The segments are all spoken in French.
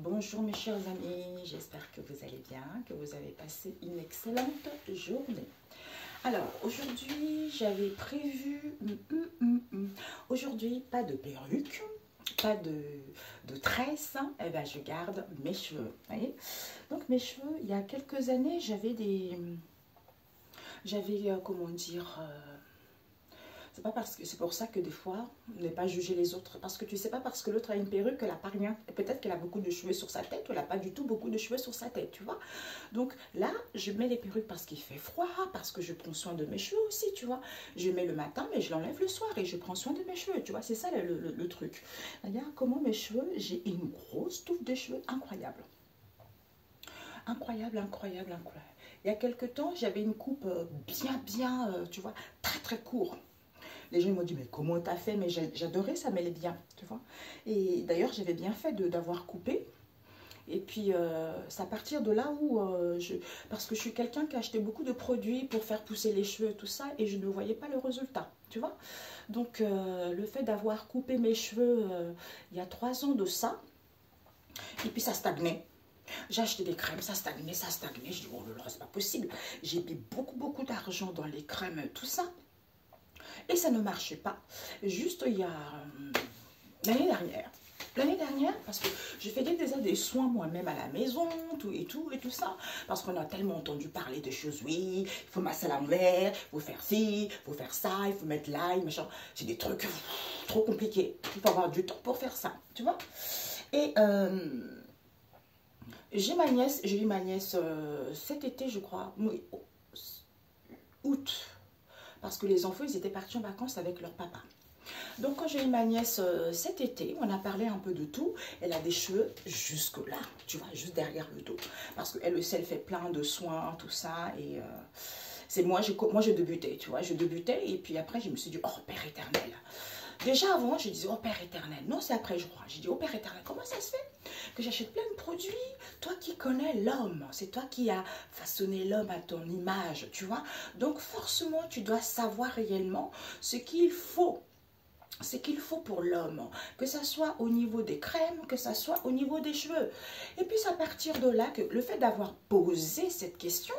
Bonjour mes chers amis, j'espère que vous allez bien, que vous avez passé une excellente journée. Alors aujourd'hui j'avais prévu, aujourd'hui pas de perruque, pas de tresses, et ben je garde mes cheveux. Voyez, donc mes cheveux, il y a quelques années comment dire, c'est pas parce que c'est pour ça que des fois, ne pas juger les autres. Parce que tu sais pas parce que l'autre a une perruque qu'elle n'a pas rien. Peut-être qu'elle a beaucoup de cheveux sur sa tête ou elle n'a pas du tout beaucoup de cheveux sur sa tête, tu vois. Donc là, je mets les perruques parce qu'il fait froid, parce que je prends soin de mes cheveux aussi, tu vois. Je mets le matin, mais je l'enlève le soir et je prends soin de mes cheveux, tu vois. C'est ça le truc. Regarde comment mes cheveux, j'ai une grosse touffe de cheveux incroyable. Incroyable, incroyable, incroyable. Il y a quelques temps, j'avais une coupe bien, tu vois, très court. Les gens m'ont dit, mais comment t'as fait? Mais j'adorais, ça m'allait bien, tu vois. Et d'ailleurs, j'avais bien fait d'avoir coupé. Et puis, c'est à partir de là où, parce que je suis quelqu'un qui a acheté beaucoup de produits pour faire pousser les cheveux, tout ça, et je ne voyais pas le résultat, tu vois. Donc, le fait d'avoir coupé mes cheveux il y a 3 ans de ça, et puis ça stagnait. J'ai acheté des crèmes, ça stagnait. Je dis, oh là là, c'est pas possible. J'ai mis beaucoup d'argent dans les crèmes, tout ça. Et ça ne marchait pas. Juste il y a l'année dernière, parce que je faisais déjà des soins moi-même à la maison, tout ça, parce qu'on a tellement entendu parler de choses, oui, il faut masser à l'envers, il faut faire ci, il faut faire ça, il faut mettre l'ail, machin. C'est des trucs trop compliqués. Il faut avoir du temps pour faire ça, tu vois. Et j'ai eu ma nièce cet été, je crois, août. Parce que les enfants, ils étaient partis en vacances avec leur papa. Donc, quand j'ai eu ma nièce cet été, on a parlé un peu de tout. Elle a des cheveux jusque là, tu vois, juste derrière le dos. Parce qu'elle aussi, elle fait plein de soins, tout ça. Et c'est moi, je débutais, tu vois. Je débutais et puis après, je me suis dit, oh, Père éternel. Déjà avant, je disais, oh Père éternel. Non, c'est après, je crois. J'ai dit, oh Père éternel, comment ça se fait que j'achète plein de produits? Toi qui connais l'homme, c'est toi qui as façonné l'homme à ton image, tu vois. Donc, forcément, tu dois savoir réellement ce qu'il faut. Ce qu'il faut pour l'homme, que ça soit au niveau des crèmes, que ça soit au niveau des cheveux. Et puis c'est à partir de là que le fait d'avoir posé cette question,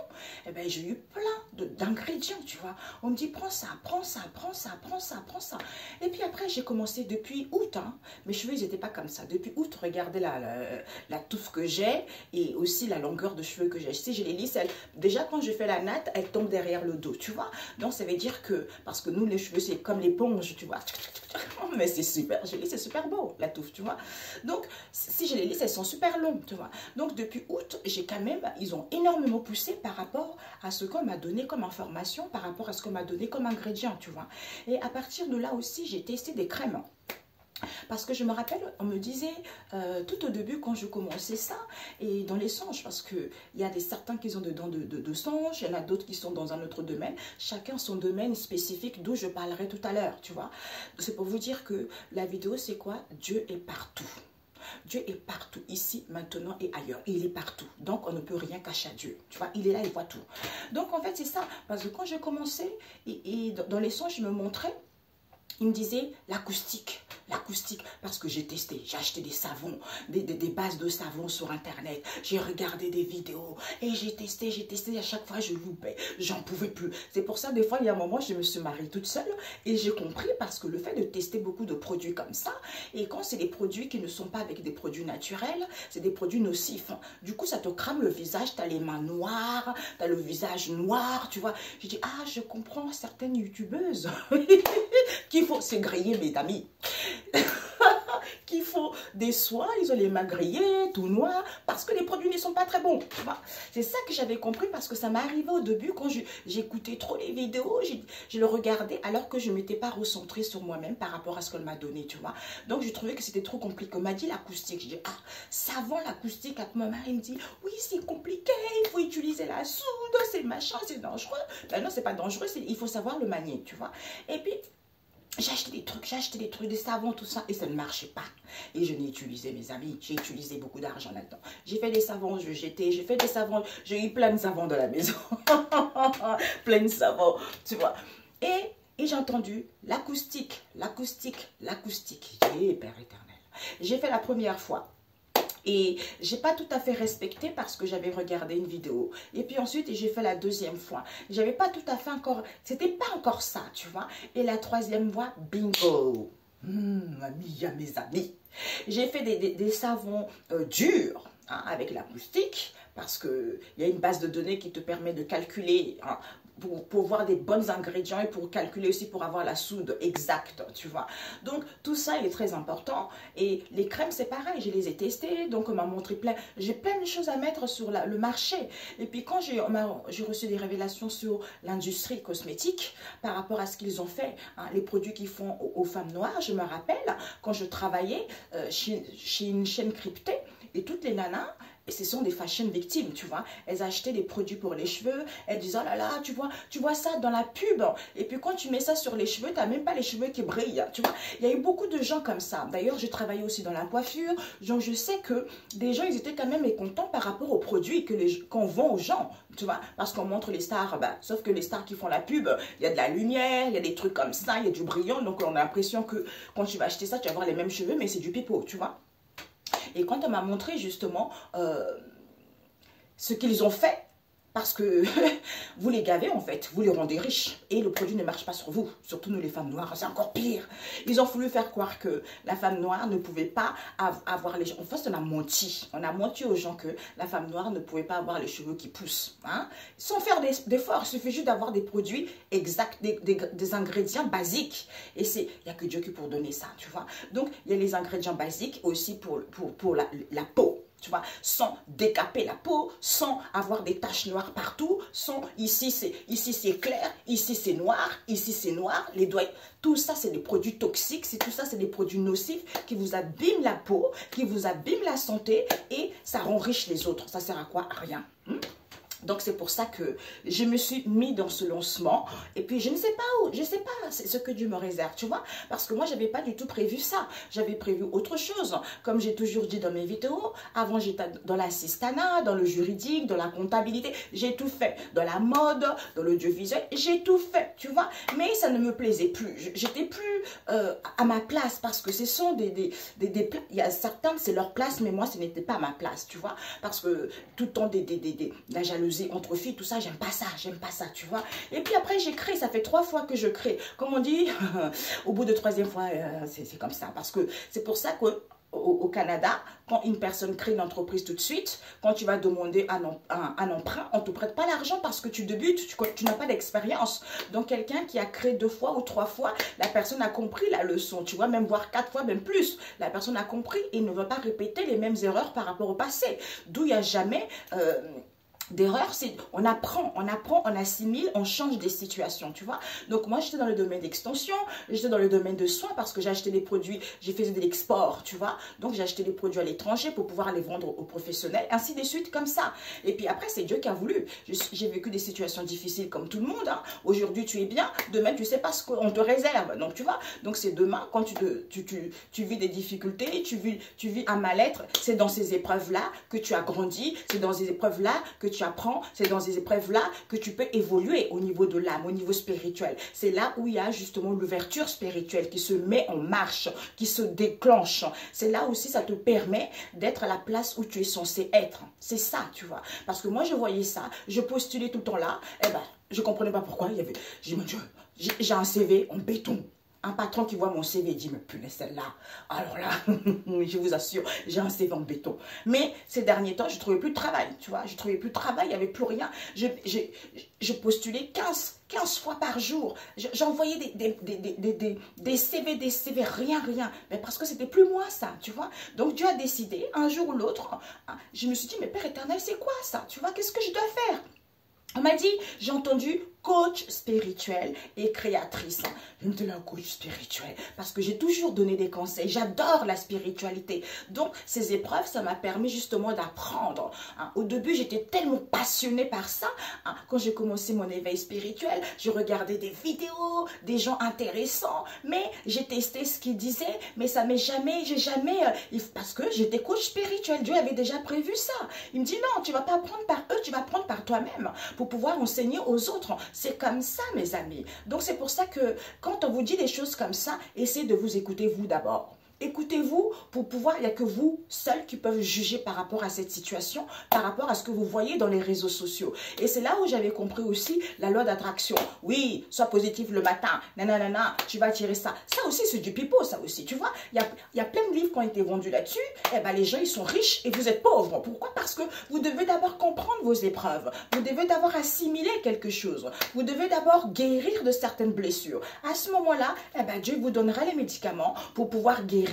eh ben, j'ai eu plein d'ingrédients, tu vois. On me dit prends ça, prends ça, prends ça, prends ça, prends ça. Et puis après j'ai commencé depuis août, hein. Mes cheveux ils n'étaient pas comme ça. Depuis août, regardez la touffe que j'ai et aussi la longueur de cheveux que j'ai. Si j'ai les lisses, déjà quand je fais la natte, elle tombe derrière le dos, tu vois. Donc ça veut dire que, parce que nous les cheveux c'est comme l'éponge, tu vois. Mais c'est super joli, c'est super beau, la touffe, tu vois. Donc, si je les lis, elles sont super longues, tu vois. Donc, depuis août, j'ai quand même, ils ont énormément poussé par rapport à ce qu'on m'a donné comme information, par rapport à ce qu'on m'a donné comme ingrédient, tu vois. Et à partir de là aussi, j'ai testé des crèmes. Parce que je me rappelle, on me disait tout au début quand je commençais ça, et dans les songes, parce qu'il y a certains qui ont dedans de songes, il y en a d'autres qui sont dans un autre domaine, chacun son domaine spécifique d'où je parlerai tout à l'heure, tu vois. C'est pour vous dire que la vidéo, c'est quoi? Dieu est partout. Dieu est partout, ici, maintenant et ailleurs. Il est partout. Donc, on ne peut rien cacher à Dieu. Tu vois, il est là, il voit tout. Donc, en fait, c'est ça. Parce que quand j'ai commencé, et dans les songes, je me montrais, il me disait l'acoustique, parce que j'ai testé, j'ai acheté des savons, des bases de savon sur internet, j'ai regardé des vidéos et j'ai testé, à chaque fois je loupais, j'en pouvais plus. C'est pour ça, des fois, il y a un moment, je me suis mariée toute seule et j'ai compris parce que le fait de tester beaucoup de produits comme ça, et quand c'est des produits qui ne sont pas avec des produits naturels, c'est des produits nocifs. Du coup, ça te crame le visage, tu as les mains noires, tu as le visage noir, tu vois. J'ai dit, ah, je comprends certaines youtubeuses qu'il faut se griller, mes amis. Qu'il faut des soins, ils ont les mains grillées, tout noir, parce que les produits ne sont pas très bons. C'est ça que j'avais compris, parce que ça m'est arrivé au début, quand j'écoutais trop les vidéos, je le regardais, alors que je ne m'étais pas recentrée sur moi-même par rapport à ce qu'elle m'a donné, tu vois. Donc, je trouvais que c'était trop compliqué. On m'a dit l'acoustique. Je dis, ah, savon, l'acoustique. Mon mari me dit, oui, c'est compliqué, il faut utiliser la soude, c'est machin, c'est dangereux. Ben non, c'est pas dangereux, il faut savoir le manier, tu vois. Et puis, j'ai acheté des trucs, des savons, tout ça, et ça ne marchait pas. Et je n'ai utilisé, mes amis, j'ai utilisé beaucoup d'argent là-dedans. J'ai fait des savons, j'ai fait des savons, j'ai eu plein de savons dans la maison. Plein de savons, tu vois. Et j'ai entendu l'acoustique. J'ai dit, Père éternel. J'ai fait la première fois. Et j'ai pas tout à fait respecté parce que j'avais regardé une vidéo. Et puis ensuite, j'ai fait la deuxième fois. J'avais pas tout à fait encore, c'était pas encore ça, tu vois. Et la troisième fois, bingo. Mes amis. J'ai fait des savons durs, hein, avec l'acoustique, parce qu'il y a une base de données qui te permet de calculer, hein, pour voir des bons ingrédients et pour calculer aussi pour avoir la soude exacte, tu vois. Donc, tout ça, il est très important. Et les crèmes, c'est pareil, je les ai testées, donc on m'a montré plein, j'ai plein de choses à mettre sur le marché. Et puis, quand j'ai reçu des révélations sur l'industrie cosmétique, par rapport à ce qu'ils ont fait, hein, les produits qu'ils font aux femmes noires, je me rappelle, quand je travaillais chez une chaîne cryptée, et toutes les nanas, et ce sont des fashion victimes, tu vois. Elles achetaient des produits pour les cheveux. Elles disaient, oh là là, tu vois ça dans la pub. Et puis quand tu mets ça sur les cheveux, tu n'as même pas les cheveux qui brillent, tu vois. Il y a eu beaucoup de gens comme ça. D'ailleurs, j'ai travaillé aussi dans la coiffure. Donc, je sais que des gens, ils étaient quand même mécontents par rapport aux produits qu'on vend aux gens, tu vois. Parce qu'on montre les stars, bah, sauf que les stars qui font la pub, il y a de la lumière, il y a des trucs comme ça, il y a du brillant. Donc, on a l'impression que quand tu vas acheter ça, tu vas avoir les mêmes cheveux, mais c'est du pipeau, tu vois. Et quand on m'a montré justement ce qu'ils ont fait, parce que vous les gavez en fait, vous les rendez riches et le produit ne marche pas sur vous, surtout nous les femmes noires, c'est encore pire. Ils ont voulu faire croire que la femme noire ne pouvait pas avoir les cheveux. En fait, on a menti aux gens que la femme noire ne pouvait pas avoir les cheveux qui poussent, hein? Sans faire d'efforts, il suffit juste d'avoir des produits exacts, des ingrédients basiques. Et il n'y a que Dieu qui peut donner ça, tu vois. Donc, il y a les ingrédients basiques aussi pour la peau. Tu vois, sans décaper la peau, sans avoir des taches noires partout, sans ici c'est clair, ici c'est noir, les doigts, tout ça c'est des produits toxiques, tout ça c'est des produits nocifs qui vous abîment la peau, qui vous abîment la santé et ça rend riche les autres. Ça sert à quoi? À rien. Donc, c'est pour ça que je me suis mis dans ce lancement. Et puis, je ne sais pas où, je ne sais pas ce que Dieu me réserve, tu vois. Parce que moi, je n'avais pas du tout prévu ça. J'avais prévu autre chose. Comme j'ai toujours dit dans mes vidéos, avant, j'étais dans l'assistanat, dans le juridique, dans la comptabilité. J'ai tout fait. Dans la mode, dans l'audiovisuel, j'ai tout fait, tu vois. Mais ça ne me plaisait plus. J'étais plus à ma place parce que ce sont il y a certains, c'est leur place, mais moi, ce n'était pas ma place, tu vois. Parce que tout le temps, la jalousie entre filles, tout ça, j'aime pas ça, tu vois. Et puis après, j'ai créé, ça fait 3 fois que je crée. Comme on dit, au bout de 3e fois, c'est comme ça. Parce que c'est pour ça qu'au Canada, quand une personne crée une entreprise tout de suite, quand tu vas demander un emprunt, on ne te prête pas l'argent parce que tu débutes, tu n'as pas d'expérience. Donc, quelqu'un qui a créé 2 fois ou 3 fois, la personne a compris la leçon, tu vois, même voire 4 fois, même plus. La personne a compris et ne va pas répéter les mêmes erreurs par rapport au passé. D'où il n'y a jamais d'erreur, c'est on apprend, on assimile, on change des situations, tu vois. Donc moi, j'étais dans le domaine d'extension, j'étais dans le domaine de soins parce que j'ai acheté des produits, j'ai fait de l'export, tu vois. Donc j'ai acheté des produits à l'étranger pour pouvoir les vendre aux professionnels, ainsi de suite, comme ça. Et puis après, c'est Dieu qui a voulu. J'ai vécu des situations difficiles comme tout le monde, hein. Aujourd'hui, tu es bien, demain, tu sais pas ce qu'on te réserve. Donc tu vois, donc c'est demain, quand tu vis des difficultés, tu vis un mal-être, c'est dans ces épreuves-là que tu as grandi, c'est dans ces épreuves-là que tu apprends, c'est dans ces épreuves-là que tu peux évoluer au niveau de l'âme, au niveau spirituel. C'est là où il y a justement l'ouverture spirituelle qui se met en marche, qui se déclenche. C'est là aussi ça te permet d'être à la place où tu es censé être. C'est ça, tu vois. Parce que moi, je voyais ça, je postulais tout le temps là, et ben, je comprenais pas pourquoi. J'ai dit, mon Dieu, j'ai un CV en béton. Un patron qui voit mon CV dit, mais punaise, celle-là, alors là, je vous assure, j'ai un CV en béton. Mais ces derniers temps, je ne trouvais plus de travail, tu vois. Je ne trouvais plus de travail, il n'y avait plus rien. Je postulais 15 fois par jour. J'envoyais des CV, rien. Mais parce que c'était plus moi, ça, tu vois. Donc, Dieu a décidé, un jour ou l'autre, je me suis dit, mais Père éternel, c'est quoi ça? Tu vois, qu'est-ce que je dois faire? On m'a dit, j'ai entendu coach spirituel et créatrice. Je me dis un coach spirituel parce que j'ai toujours donné des conseils. J'adore la spiritualité. Donc, ces épreuves, ça m'a permis justement d'apprendre. Au début, j'étais tellement passionnée par ça. Quand j'ai commencé mon éveil spirituel, je regardais des vidéos, des gens intéressants, mais j'ai testé ce qu'ils disaient, mais ça m'est jamais, parce que j'étais coach spirituel. Dieu avait déjà prévu ça. Il me dit non, tu vas pas apprendre par eux, tu vas apprendre par toi-même pour pouvoir enseigner aux autres. C'est comme ça, mes amis. Donc, c'est pour ça que quand on vous dit des choses comme ça, essayez de vous écouter vous d'abord. Écoutez-vous pour pouvoir, il n'y a que vous seuls qui peuvent juger par rapport à cette situation, par rapport à ce que vous voyez dans les réseaux sociaux. Et c'est là où j'avais compris aussi la loi d'attraction. Oui, sois positif le matin, nanana, tu vas attirer ça. Ça aussi, c'est du pipeau, ça aussi, tu vois. Il y a plein de livres qui ont été vendus là-dessus. Eh ben, les gens, ils sont riches et vous êtes pauvres. Pourquoi? Parce que vous devez d'abord comprendre vos épreuves. Vous devez d'abord assimiler quelque chose. Vous devez d'abord guérir de certaines blessures. À ce moment-là, eh ben, Dieu vous donnera les médicaments pour pouvoir guérir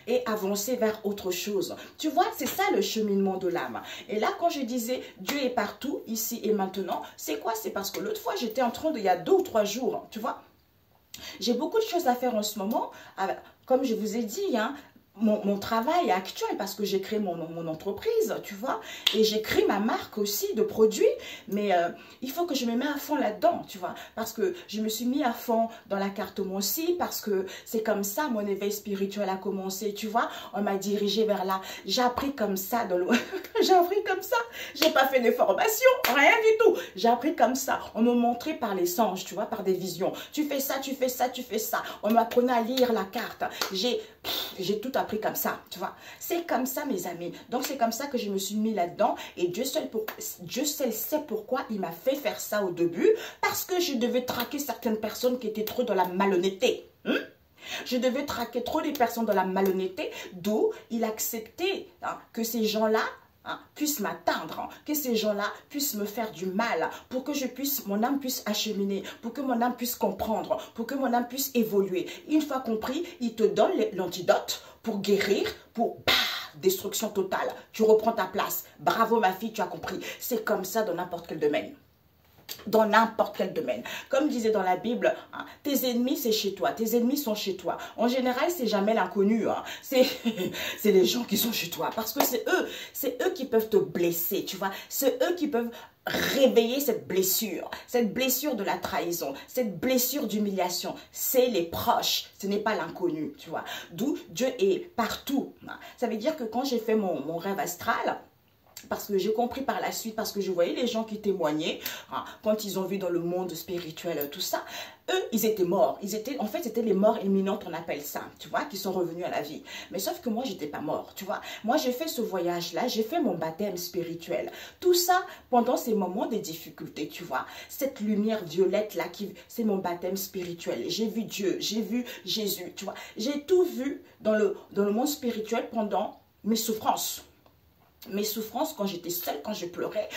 et avancer vers autre chose. Tu vois, c'est ça le cheminement de l'âme. Et là, quand je disais Dieu est partout, ici et maintenant, c'est quoi? C'est parce que l'autre fois, j'étais en train de, il y a 2 ou 3 jours, tu vois, j'ai beaucoup de choses à faire en ce moment. Comme je vous ai dit, hein, mon travail actuel, parce que j'ai créé mon entreprise, tu vois, et j'ai créé ma marque aussi de produits, mais il faut que je me mette à fond là-dedans, tu vois, parce que je me suis mis à fond dans la cartomancie, parce que c'est comme ça, mon éveil spirituel a commencé, tu vois, on m'a dirigé vers là, j'ai appris comme ça, j'ai appris comme ça, j'ai pas fait de formation, rien du tout, j'ai appris comme ça, on me montrait par les songes, tu vois, par des visions, tu fais ça, tu fais ça, tu fais ça, on m'apprenait à lire la carte, j'ai tout appris comme ça, tu vois. C'est comme ça, mes amis. Donc, c'est comme ça que je me suis mis là-dedans. Et Dieu seul sait pourquoi il m'a fait faire ça au début. Parce que je devais traquer certaines personnes qui étaient trop dans la malhonnêteté. Je devais traquer trop des personnes dans la malhonnêteté. D'où il acceptait que ces gens-là puissent m'atteindre, que ces gens-là puissent me faire du mal, pour que mon âme puisse acheminer, pour que mon âme puisse comprendre, pour que mon âme puisse évoluer. Une fois compris, il te donne l'antidote pour guérir, pour destruction totale. Tu reprends ta place. Bravo ma fille, tu as compris. C'est comme ça dans n'importe quel domaine. Dans n'importe quel domaine. Comme disait dans la Bible, tes ennemis, c'est chez toi. Tes ennemis sont chez toi. En général, c'est jamais l'inconnu. C'est les gens qui sont chez toi. Parce que c'est eux qui peuvent te blesser, tu vois. C'est eux qui peuvent réveiller cette blessure de la trahison, cette blessure d'humiliation. C'est les proches, ce n'est pas l'inconnu, tu vois. D'où Dieu est partout. Ça veut dire que quand j'ai fait mon rêve astral, parce que j'ai compris par la suite, parce que je voyais les gens qui témoignaient, quand ils ont vu dans le monde spirituel tout ça, eux, ils étaient morts. En fait, c'était les morts imminentes, on appelle ça, tu vois, qui sont revenus à la vie. Mais sauf que moi, j'étais pas mort, tu vois. Moi, j'ai fait ce voyage-là, j'ai fait mon baptême spirituel. Tout ça pendant ces moments de difficulté, tu vois. Cette lumière violette-là, c'est mon baptême spirituel. J'ai vu Dieu, j'ai vu Jésus, tu vois. J'ai tout vu dans le monde spirituel pendant mes souffrances. Mes souffrances quand j'étais seule, quand je pleurais,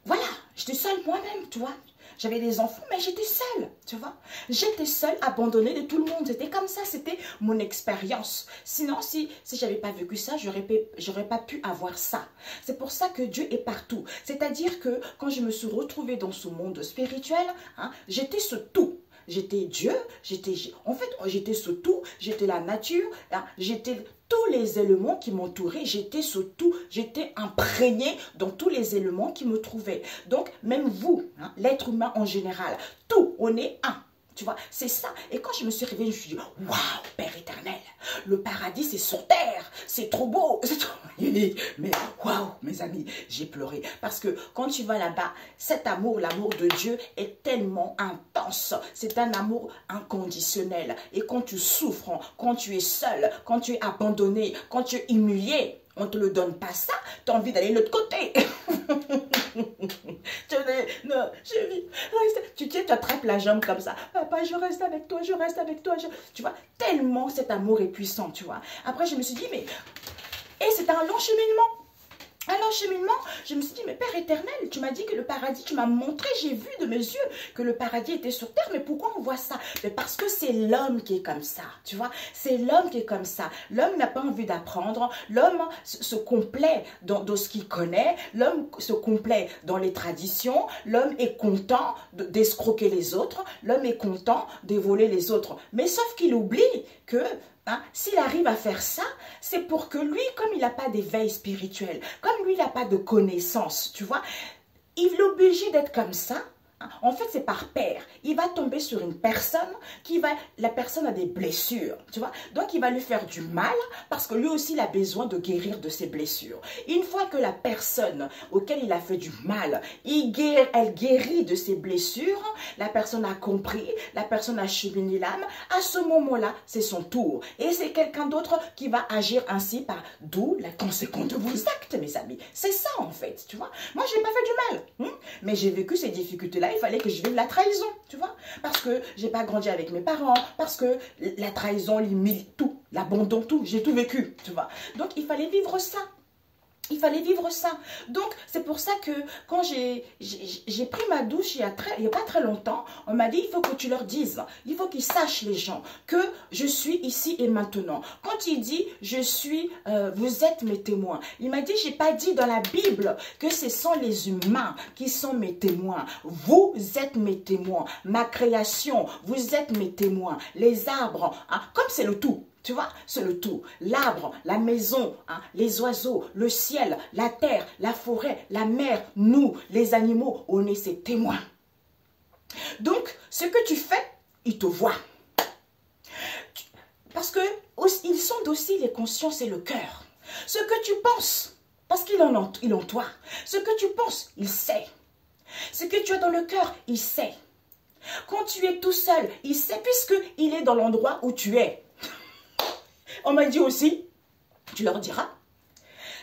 voilà, j'étais seule moi-même, tu vois. J'avais des enfants, mais j'étais seule, tu vois. J'étais seule, abandonnée de tout le monde. C'était comme ça, c'était mon expérience. Sinon, si j'avais pas vécu ça, j'aurais pas pu avoir ça. C'est pour ça que Dieu est partout. C'est-à-dire que quand je me suis retrouvée dans ce monde spirituel, j'étais ce tout. J'étais Dieu, j'étais ce tout, j'étais la nature, j'étais tous les éléments qui m'entouraient, j'étais ce tout, j'étais imprégnée dans tous les éléments qui me trouvaient. Donc, même vous, l'être humain en général, tout, on est un. Tu vois, c'est ça. Et quand je me suis réveillée, je me suis dit, waouh, Père éternel, le paradis, c'est sur terre. C'est trop beau. Mais waouh, mes amis, j'ai pleuré. Parce que quand tu vas là-bas, cet amour, l'amour de Dieu est tellement intense. C'est un amour inconditionnel. Et quand tu souffres, quand tu es seul, quand tu es abandonné, quand tu es humilié, on ne te le donne pas ça, tu as envie d'aller de l'autre côté. Non, tu attrapes la jambe comme ça. Papa, je reste avec toi, je reste avec toi. Tu vois, tellement cet amour est puissant, tu vois. Après, je me suis dit, mais... Et c'est un long cheminement. Un encheminement, je me suis dit, mais Père éternel, tu m'as dit que le paradis, tu m'as montré, j'ai vu de mes yeux que le paradis était sur terre, mais pourquoi on voit ça? Mais parce que c'est l'homme qui est comme ça, tu vois, c'est l'homme qui est comme ça. L'homme n'a pas envie d'apprendre, l'homme se complaît dans ce qu'il connaît, l'homme se complaît dans les traditions, l'homme est content d'escroquer les autres, l'homme est content de voler les autres. Mais sauf qu'il oublie que... s'il arrive à faire ça, c'est pour que lui, comme il n'a pas d'éveil spirituel, comme lui, il n'a pas de connaissance, tu vois, il est obligé d'être comme ça, En fait, c'est par paire. Il va tomber sur une personne la personne a des blessures, tu vois. Donc, il va lui faire du mal parce que lui aussi, il a besoin de guérir de ses blessures. Une fois que la personne auquel il a fait du mal, elle guérit de ses blessures, la personne a compris, la personne a cheminé l'âme, à ce moment-là, c'est son tour. Et c'est quelqu'un d'autre qui va agir ainsi d'où la conséquence de vos actes, mes amis. C'est ça, en fait, tu vois. Moi, je n'ai pas fait du mal, mais j'ai vécu ces difficultés-là. Il fallait que je vive la trahison, tu vois. Parce que j'ai pas grandi avec mes parents, parce que la trahison, l'humiliation, tout, l'abandon, tout, j'ai tout vécu, tu vois. Donc, il fallait vivre ça. Il fallait vivre ça. Donc, c'est pour ça que quand j'ai pris ma douche il y a pas très longtemps, on m'a dit, il faut que tu leur dises, il faut qu'ils sachent les gens que je suis ici et maintenant. Quand il dit, vous êtes mes témoins, il m'a dit, j'ai pas dit dans la Bible que ce sont les humains qui sont mes témoins. Vous êtes mes témoins. Ma création, vous êtes mes témoins. Les arbres, hein, comme c'est le tout. Tu vois, c'est le tout. L'arbre, la maison, hein, les oiseaux, le ciel, la terre, la forêt, la mer, nous, les animaux, on est ses témoins. Donc, ce que tu fais, ils te voient. Parce que ils sondent aussi les consciences et le cœur. Ce que tu penses, parce qu'il en toi. Ce que tu penses, il sait. Ce que tu as dans le cœur, il sait. Quand tu es tout seul, il sait puisqu'il est dans l'endroit où tu es. On m'a dit aussi, tu leur diras,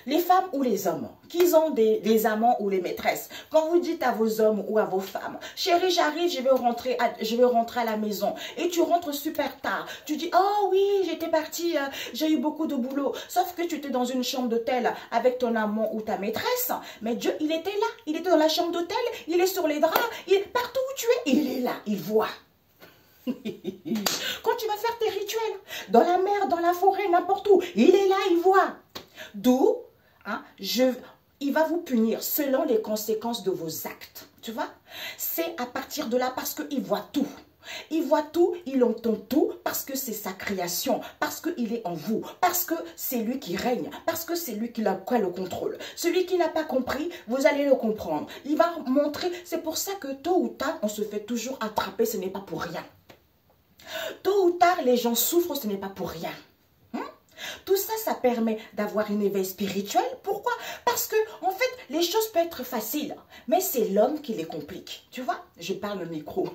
les femmes ou les hommes qui ont des amants ou les maîtresses, quand vous dites à vos hommes ou à vos femmes, chérie, j'arrive, je vais rentrer à la maison, et tu rentres super tard, tu dis, oh oui, j'étais partie, j'ai eu beaucoup de boulot, sauf que tu étais dans une chambre d'hôtel avec ton amant ou ta maîtresse, mais Dieu, il était là, il était dans la chambre d'hôtel, il est sur les draps, partout où tu es, il est là, il voit. Quand tu vas faire tes rituels, dans la mer, dans la forêt, n'importe où, il est là, il voit. D'où, hein, il va vous punir selon les conséquences de vos actes. Tu vois, c'est à partir de là parce qu'il voit tout. Il voit tout, il entend tout, parce que c'est sa création, parce qu'il est en vous, parce que c'est lui qui règne, parce que c'est lui qui a le contrôle. Celui qui n'a pas compris, vous allez le comprendre. Il va montrer, c'est pour ça que tôt ou tard, on se fait toujours attraper, ce n'est pas pour rien. Tôt ou tard, les gens souffrent, ce n'est pas pour rien. Tout ça, ça permet d'avoir une éveil spirituel. Pourquoi? Parce que, en fait, les choses peuvent être faciles, mais c'est l'homme qui les complique. Tu vois? Je parle au micro.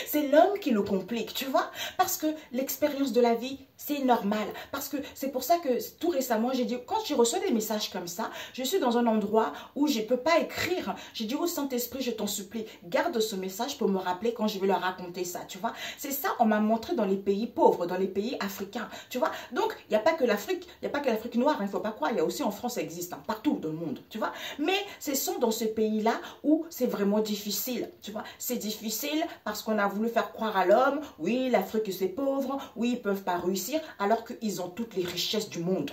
C'est l'homme qui le complique, tu vois? Parce que l'expérience de la vie, c'est normal. Parce que c'est pour ça que tout récemment, j'ai dit, quand je reçois des messages comme ça, je suis dans un endroit où je ne peux pas écrire. J'ai dit au Saint-Esprit, je t'en supplie, garde ce message pour me rappeler quand je vais leur raconter ça, tu vois? C'est ça, on m'a montré dans les pays pauvres, dans les pays africains, tu vois? Donc, il n'y a pas que l'Afrique, il n'y a pas que l'Afrique noire, il ne faut pas croire, il y a aussi en France, ça existe, hein, partout dans le monde, tu vois. Mais ce sont dans ce pays-là où c'est vraiment difficile, tu vois. C'est difficile parce qu'on a voulu faire croire à l'homme, oui, l'Afrique c'est pauvre, oui, ils ne peuvent pas réussir, alors qu'ils ont toutes les richesses du monde.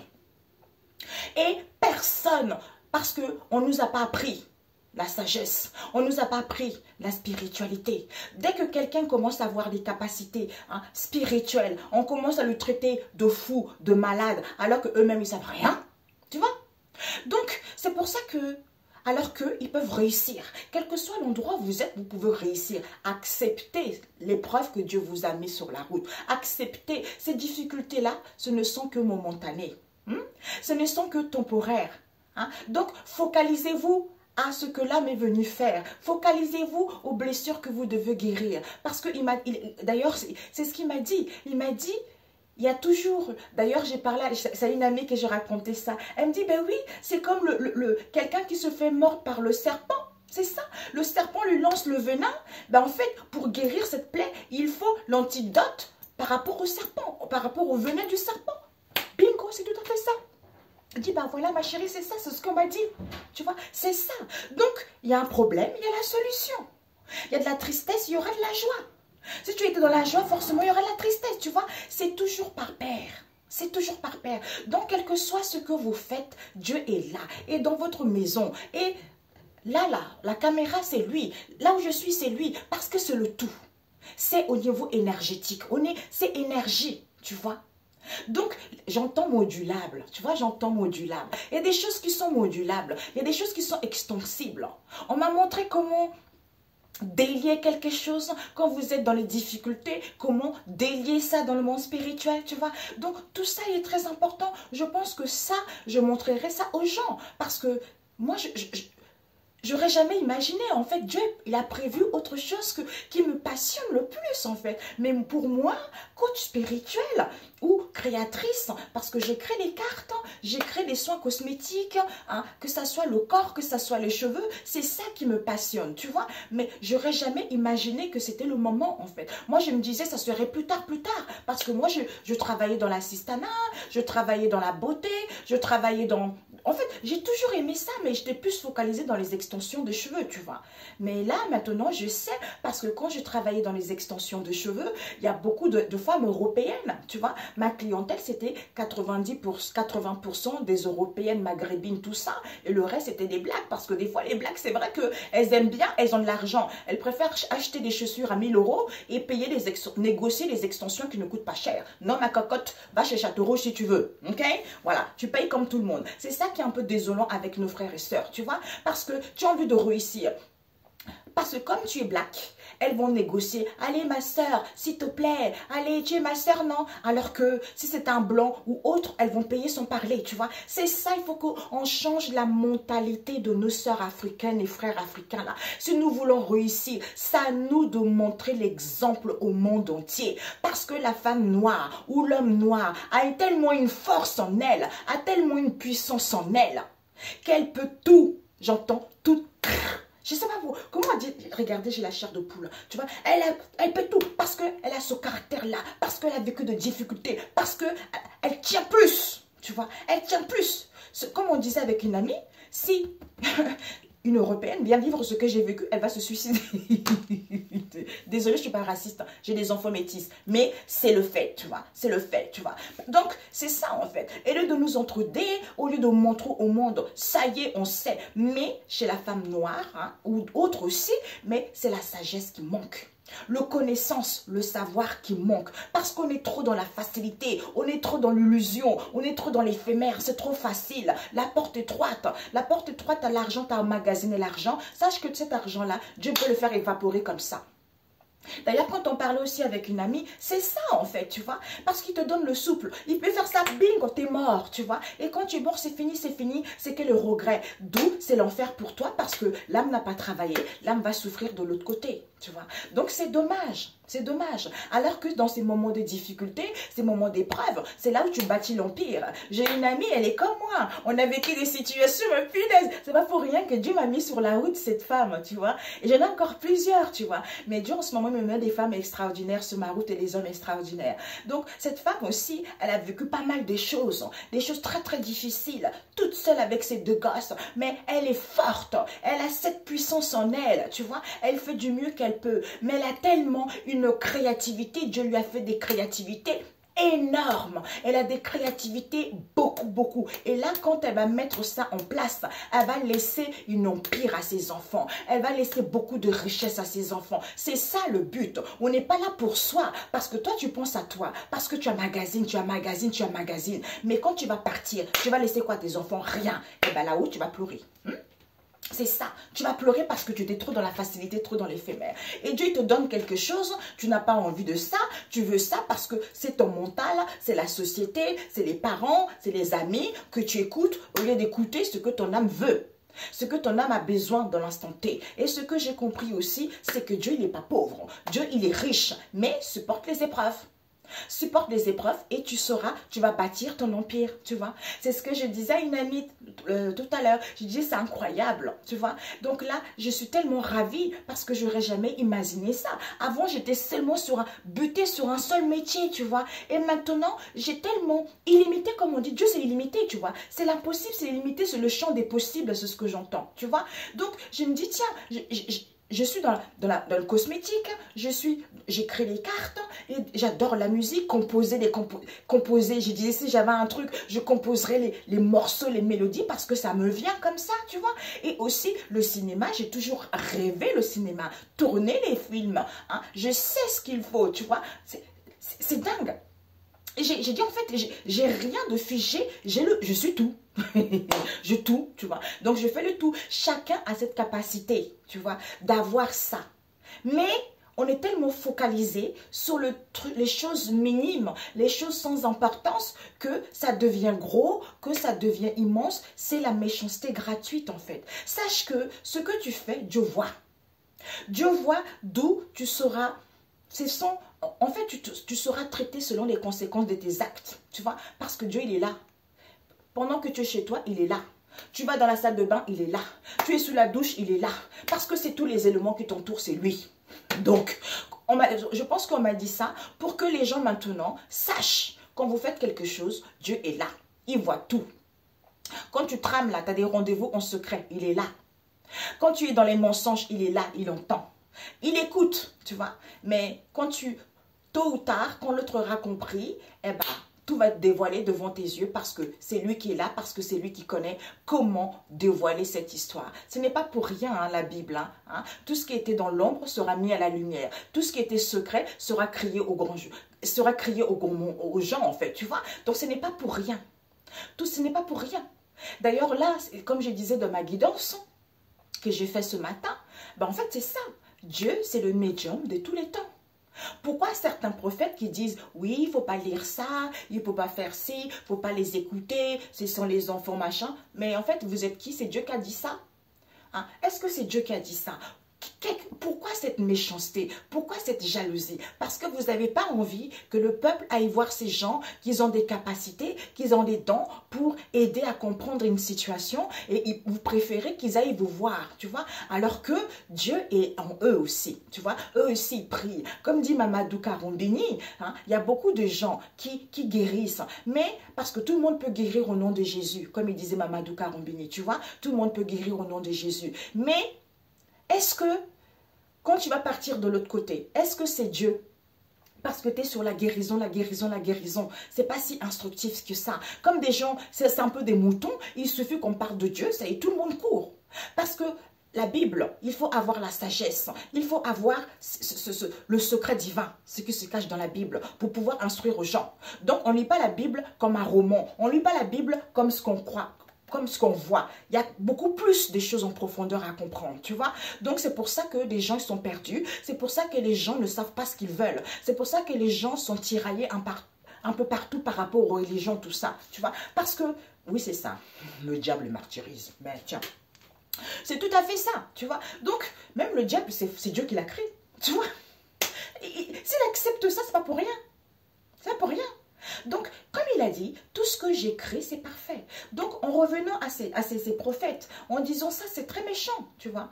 Et personne, parce qu'on ne nous a pas appris la sagesse, on ne nous a pas appris la spiritualité. Dès que quelqu'un commence à avoir des capacités spirituelles, on commence à le traiter de fou, de malade, alors qu'eux-mêmes, ils ne savent rien. Tu vois? Donc, c'est pour ça que, alors qu'ils peuvent réussir, quel que soit l'endroit où vous êtes, vous pouvez réussir. Acceptez l'épreuve que Dieu vous a mis sur la route. Acceptez ces difficultés-là, ce ne sont que momentanées. Ce ne sont que temporaires. Donc, focalisez-vous à ce que l'âme est venue faire. Focalisez-vous aux blessures que vous devez guérir. Parce que, d'ailleurs, c'est ce qu'il m'a dit. Il m'a dit, il y a toujours, d'ailleurs j'ai parlé, c'est une amie que j'ai raconté ça. Elle me dit, ben oui, c'est comme quelqu'un qui se fait mordre par le serpent. C'est ça. Le serpent lui lance le venin. Ben en fait, pour guérir cette plaie, il faut l'antidote par rapport au serpent, par rapport au venin du serpent. Bingo, c'est tout à fait ça. Elle dit, bah voilà ma chérie, c'est ça, c'est ce qu'on m'a dit. Tu vois, c'est ça. Donc, il y a un problème, il y a la solution. Il y a de la tristesse, il y aura de la joie. Si tu étais dans la joie, forcément, il y aura de la tristesse, tu vois. C'est toujours par paire. C'est toujours par paire. Donc, quel que soit ce que vous faites, Dieu est là. Et dans votre maison. Et là, la caméra, c'est lui. Là où je suis, c'est lui. Parce que c'est le tout. C'est au niveau énergétique. C'est énergie, tu vois. Donc, j'entends modulable, tu vois, j'entends modulable. Il y a des choses qui sont modulables, il y a des choses qui sont extensibles. On m'a montré comment délier quelque chose, quand vous êtes dans les difficultés, comment délier ça dans le monde spirituel, tu vois. Donc, tout ça est très important. Je pense que ça, je montrerai ça aux gens. Parce que moi, j'aurais jamais imaginé, en fait, Dieu, il a prévu autre chose qui me passionne le plus, en fait. Mais pour moi, coach spirituel ou créatrice, parce que j'ai créé des cartes, j'ai créé des soins cosmétiques, hein, que ça soit le corps, que ça soit les cheveux, c'est ça qui me passionne, tu vois. Mais j'aurais jamais imaginé que c'était le moment, en fait. Moi, je me disais, ça serait plus tard, parce que moi, je travaillais dans l'assistanat, je travaillais dans la beauté, je travaillais dans... En fait, j'ai toujours aimé ça, mais j'étais plus focalisée dans les extensions de cheveux, tu vois. Mais là, maintenant, je sais, parce que quand je travaillais dans les extensions de cheveux, il y a beaucoup de femmes européennes, tu vois. Ma clientèle, c'était 80% des européennes, maghrébines, tout ça. Et le reste, c'était des blacks, parce que des fois, les blacks, c'est vrai qu'elles aiment bien, elles ont de l'argent. Elles préfèrent acheter des chaussures à 1000 € et payer négocier les extensions qui ne coûtent pas cher. Non, ma cocotte, va chez Château Rouge si tu veux, ok? Voilà, tu payes comme tout le monde. C'est ça qui est un peu désolant avec nos frères et sœurs, tu vois, parce que tu as envie de réussir. Parce que comme tu es black, elles vont négocier. Allez ma soeur, s'il te plaît. Allez, tu es ma soeur, non? Alors que si c'est un blanc ou autre, elles vont payer son parler, tu vois. C'est ça, il faut qu'on change la mentalité de nos sœurs africaines et frères africains là. Si nous voulons réussir, c'est à nous de montrer l'exemple au monde entier. Parce que la femme noire ou l'homme noir a tellement une force en elle, a tellement une puissance en elle, qu'elle peut tout, j'entends tout. Je sais pas vous, comment on dit, regardez, j'ai la chair de poule, tu vois, elle peut tout, parce qu'elle a ce caractère-là, parce qu'elle a vécu de difficultés, parce qu'elle tient plus, tu vois, elle tient plus. Comme on disait avec une amie, si une Européenne vient vivre ce que j'ai vécu, elle va se suicider. Désolée, je ne suis pas raciste, hein. J'ai des enfants métis, mais c'est le fait, tu vois, c'est le fait, tu vois. Donc, c'est ça en fait. Et au lieu de nous entraider, au lieu de montrer au monde, ça y est, on sait. Mais chez la femme noire, hein, ou autre aussi, mais c'est la sagesse qui manque. Le connaissance, le savoir qui manque. Parce qu'on est trop dans la facilité, on est trop dans l'illusion, on est trop dans l'éphémère, c'est trop facile. La porte étroite à l'argent, tu as emmagasiné l'argent. Sache que cet argent-là, Dieu peut le faire évaporer comme ça. D'ailleurs, quand on parlait aussi avec une amie, c'est ça en fait, tu vois. Parce qu'il te donne le souple. Il peut faire ça, bing, quand t'es mort, tu vois. Et quand tu es mort, c'est fini, c'est que le regret. D'où c'est l'enfer pour toi parce que l'âme n'a pas travaillé. L'âme va souffrir de l'autre côté, tu vois. Donc c'est dommage. C'est dommage. Alors que dans ces moments de difficulté, ces moments d'épreuve, c'est là où tu bâtis l'empire. J'ai une amie, elle est comme moi. On a vécu des situations, mais punaise, c'est pas pour rien que Dieu m'a mis sur la route cette femme, tu vois. Et j'en ai encore plusieurs, tu vois. Mais Dieu en ce moment me met des femmes extraordinaires sur ma route et des hommes extraordinaires. Donc cette femme aussi, elle a vécu pas mal de choses très très difficiles, toute seule avec ses 2 gosses. Mais elle est forte, elle a cette puissance en elle, tu vois. Elle fait du mieux qu'elle peut, mais elle a tellement une créativité, Dieu lui a fait des créativités énormes. Elle a des créativités beaucoup. Et là, quand elle va mettre ça en place, elle va laisser une empire à ses enfants. Elle va laisser beaucoup de richesse à ses enfants. C'est ça le but. On n'est pas là pour soi, parce que toi, tu penses à toi, parce que tu emmagasines. Mais quand tu vas partir, tu vas laisser quoi tes enfants? Rien. Et bien là-haut, tu vas pleurer. C'est ça, tu vas pleurer parce que tu étais trop dans la facilité, trop dans l'éphémère. Et Dieu te donne quelque chose, tu n'as pas envie de ça, tu veux ça parce que c'est ton mental, c'est la société, c'est les parents, c'est les amis que tu écoutes au lieu d'écouter ce que ton âme veut. Ce que ton âme a besoin dans l'instant T. Et ce que j'ai compris aussi, c'est que Dieu, il n'est pas pauvre. Dieu, il est riche, mais supporte les épreuves. Supporte les épreuves et tu sauras, tu vas bâtir ton empire, tu vois. C'est ce que je disais à une amie tout à l'heure. Je disais, c'est incroyable, tu vois. Donc là, je suis tellement ravie parce que j'aurais jamais imaginé ça. Avant, j'étais seulement butée sur un seul métier, tu vois. Et maintenant, j'ai tellement illimité, comme on dit, Dieu c'est illimité, tu vois. C'est l'impossible, c'est illimité, c'est le champ des possibles, c'est ce que j'entends, tu vois. Donc, je me dis, tiens, je suis dans le cosmétique, j'ai créé les cartes et j'adore la musique, composer, je disais si j'avais un truc, je composerais les morceaux, les mélodies parce que ça me vient comme ça, tu vois. Et aussi le cinéma, j'ai toujours rêvé le cinéma, tourner les films, hein. Je sais ce qu'il faut, tu vois, c'est dingue. J'ai dit en fait, j'ai rien de figé, je suis tout. Je tout, tu vois. Donc je fais le tout. Chacun a cette capacité, tu vois, d'avoir ça. Mais on est tellement focalisé sur les choses minimes, les choses sans importance, que ça devient gros, que ça devient immense. C'est la méchanceté gratuite en fait. Sache que ce que tu fais, Dieu voit. Dieu voit d'où tu seras. En fait, tu seras traité selon les conséquences de tes actes. Tu vois, parce que Dieu, il est là. Pendant que tu es chez toi, il est là. Tu vas dans la salle de bain, il est là. Tu es sous la douche, il est là. Parce que c'est tous les éléments qui t'entourent, c'est lui. Donc, je pense qu'on m'a dit ça pour que les gens maintenant sachent quand vous faites quelque chose, Dieu est là. Il voit tout. Quand tu trames là, tu as des rendez-vous en secret, il est là. Quand tu es dans les mensonges, il est là, il entend. Il écoute, tu vois. Mais tôt ou tard, quand l'autre aura compris, eh ben, tout va te dévoiler devant tes yeux parce que c'est lui qui est là, parce que c'est lui qui connaît comment dévoiler cette histoire. Ce n'est pas pour rien hein, la Bible. Hein. Tout ce qui était dans l'ombre sera mis à la lumière. Tout ce qui était secret sera crié aux gens en fait, tu vois. Donc ce n'est pas pour rien. Ce n'est pas pour rien. D'ailleurs là, comme je disais dans ma guidance que j'ai fait ce matin, ben, en fait c'est ça. Dieu, c'est le médium de tous les temps. Pourquoi certains prophètes qui disent « Oui, il ne faut pas lire ça, il ne faut pas faire ci, il ne faut pas les écouter, ce sont les enfants, machin. » Mais en fait, vous êtes qui? C'est Dieu qui a dit ça? Hein? Est-ce que c'est Dieu qui a dit ça? Pourquoi cette méchanceté? Pourquoi cette jalousie? Parce que vous n'avez pas envie que le peuple aille voir ces gens qui ont des capacités, qui ont des dons pour aider à comprendre une situation et vous préférez qu'ils aillent vous voir, tu vois, alors que Dieu est en eux aussi, tu vois, eux aussi ils prient. Comme dit Mamadou Karoumbini, hein, il y a beaucoup de gens qui guérissent, mais parce que tout le monde peut guérir au nom de Jésus, comme il disait Mamadou Karoumbini, tu vois, tout le monde peut guérir au nom de Jésus, mais est-ce que, quand tu vas partir de l'autre côté, est-ce que c'est Dieu? Parce que tu es sur la guérison, la guérison, la guérison. C'est pas si instructif que ça. Comme des gens, c'est un peu des moutons, il suffit qu'on parle de Dieu, ça y est, tout le monde court. Parce que la Bible, il faut avoir la sagesse, il faut avoir le secret divin, ce qui se cache dans la Bible, pour pouvoir instruire aux gens. Donc, on ne lit pas la Bible comme un roman, on ne lit pas la Bible comme ce qu'on croit. Comme ce qu'on voit, il y a beaucoup plus de choses en profondeur à comprendre, tu vois. Donc, c'est pour ça que les gens sont perdus. C'est pour ça que les gens ne savent pas ce qu'ils veulent. C'est pour ça que les gens sont tiraillés un peu partout par rapport aux religions, tout ça, tu vois. Parce que, oui, c'est ça, le diable martyrise. Mais tiens, c'est tout à fait ça, tu vois. Donc, même le diable, c'est Dieu qui l'a créé, tu vois. S'il accepte ça, c'est pas pour rien. C'est pas pour rien. Donc, comme il a dit, tout ce que j'écris, c'est parfait. Donc, en revenant à ces prophètes, en disant ça, c'est très méchant, tu vois.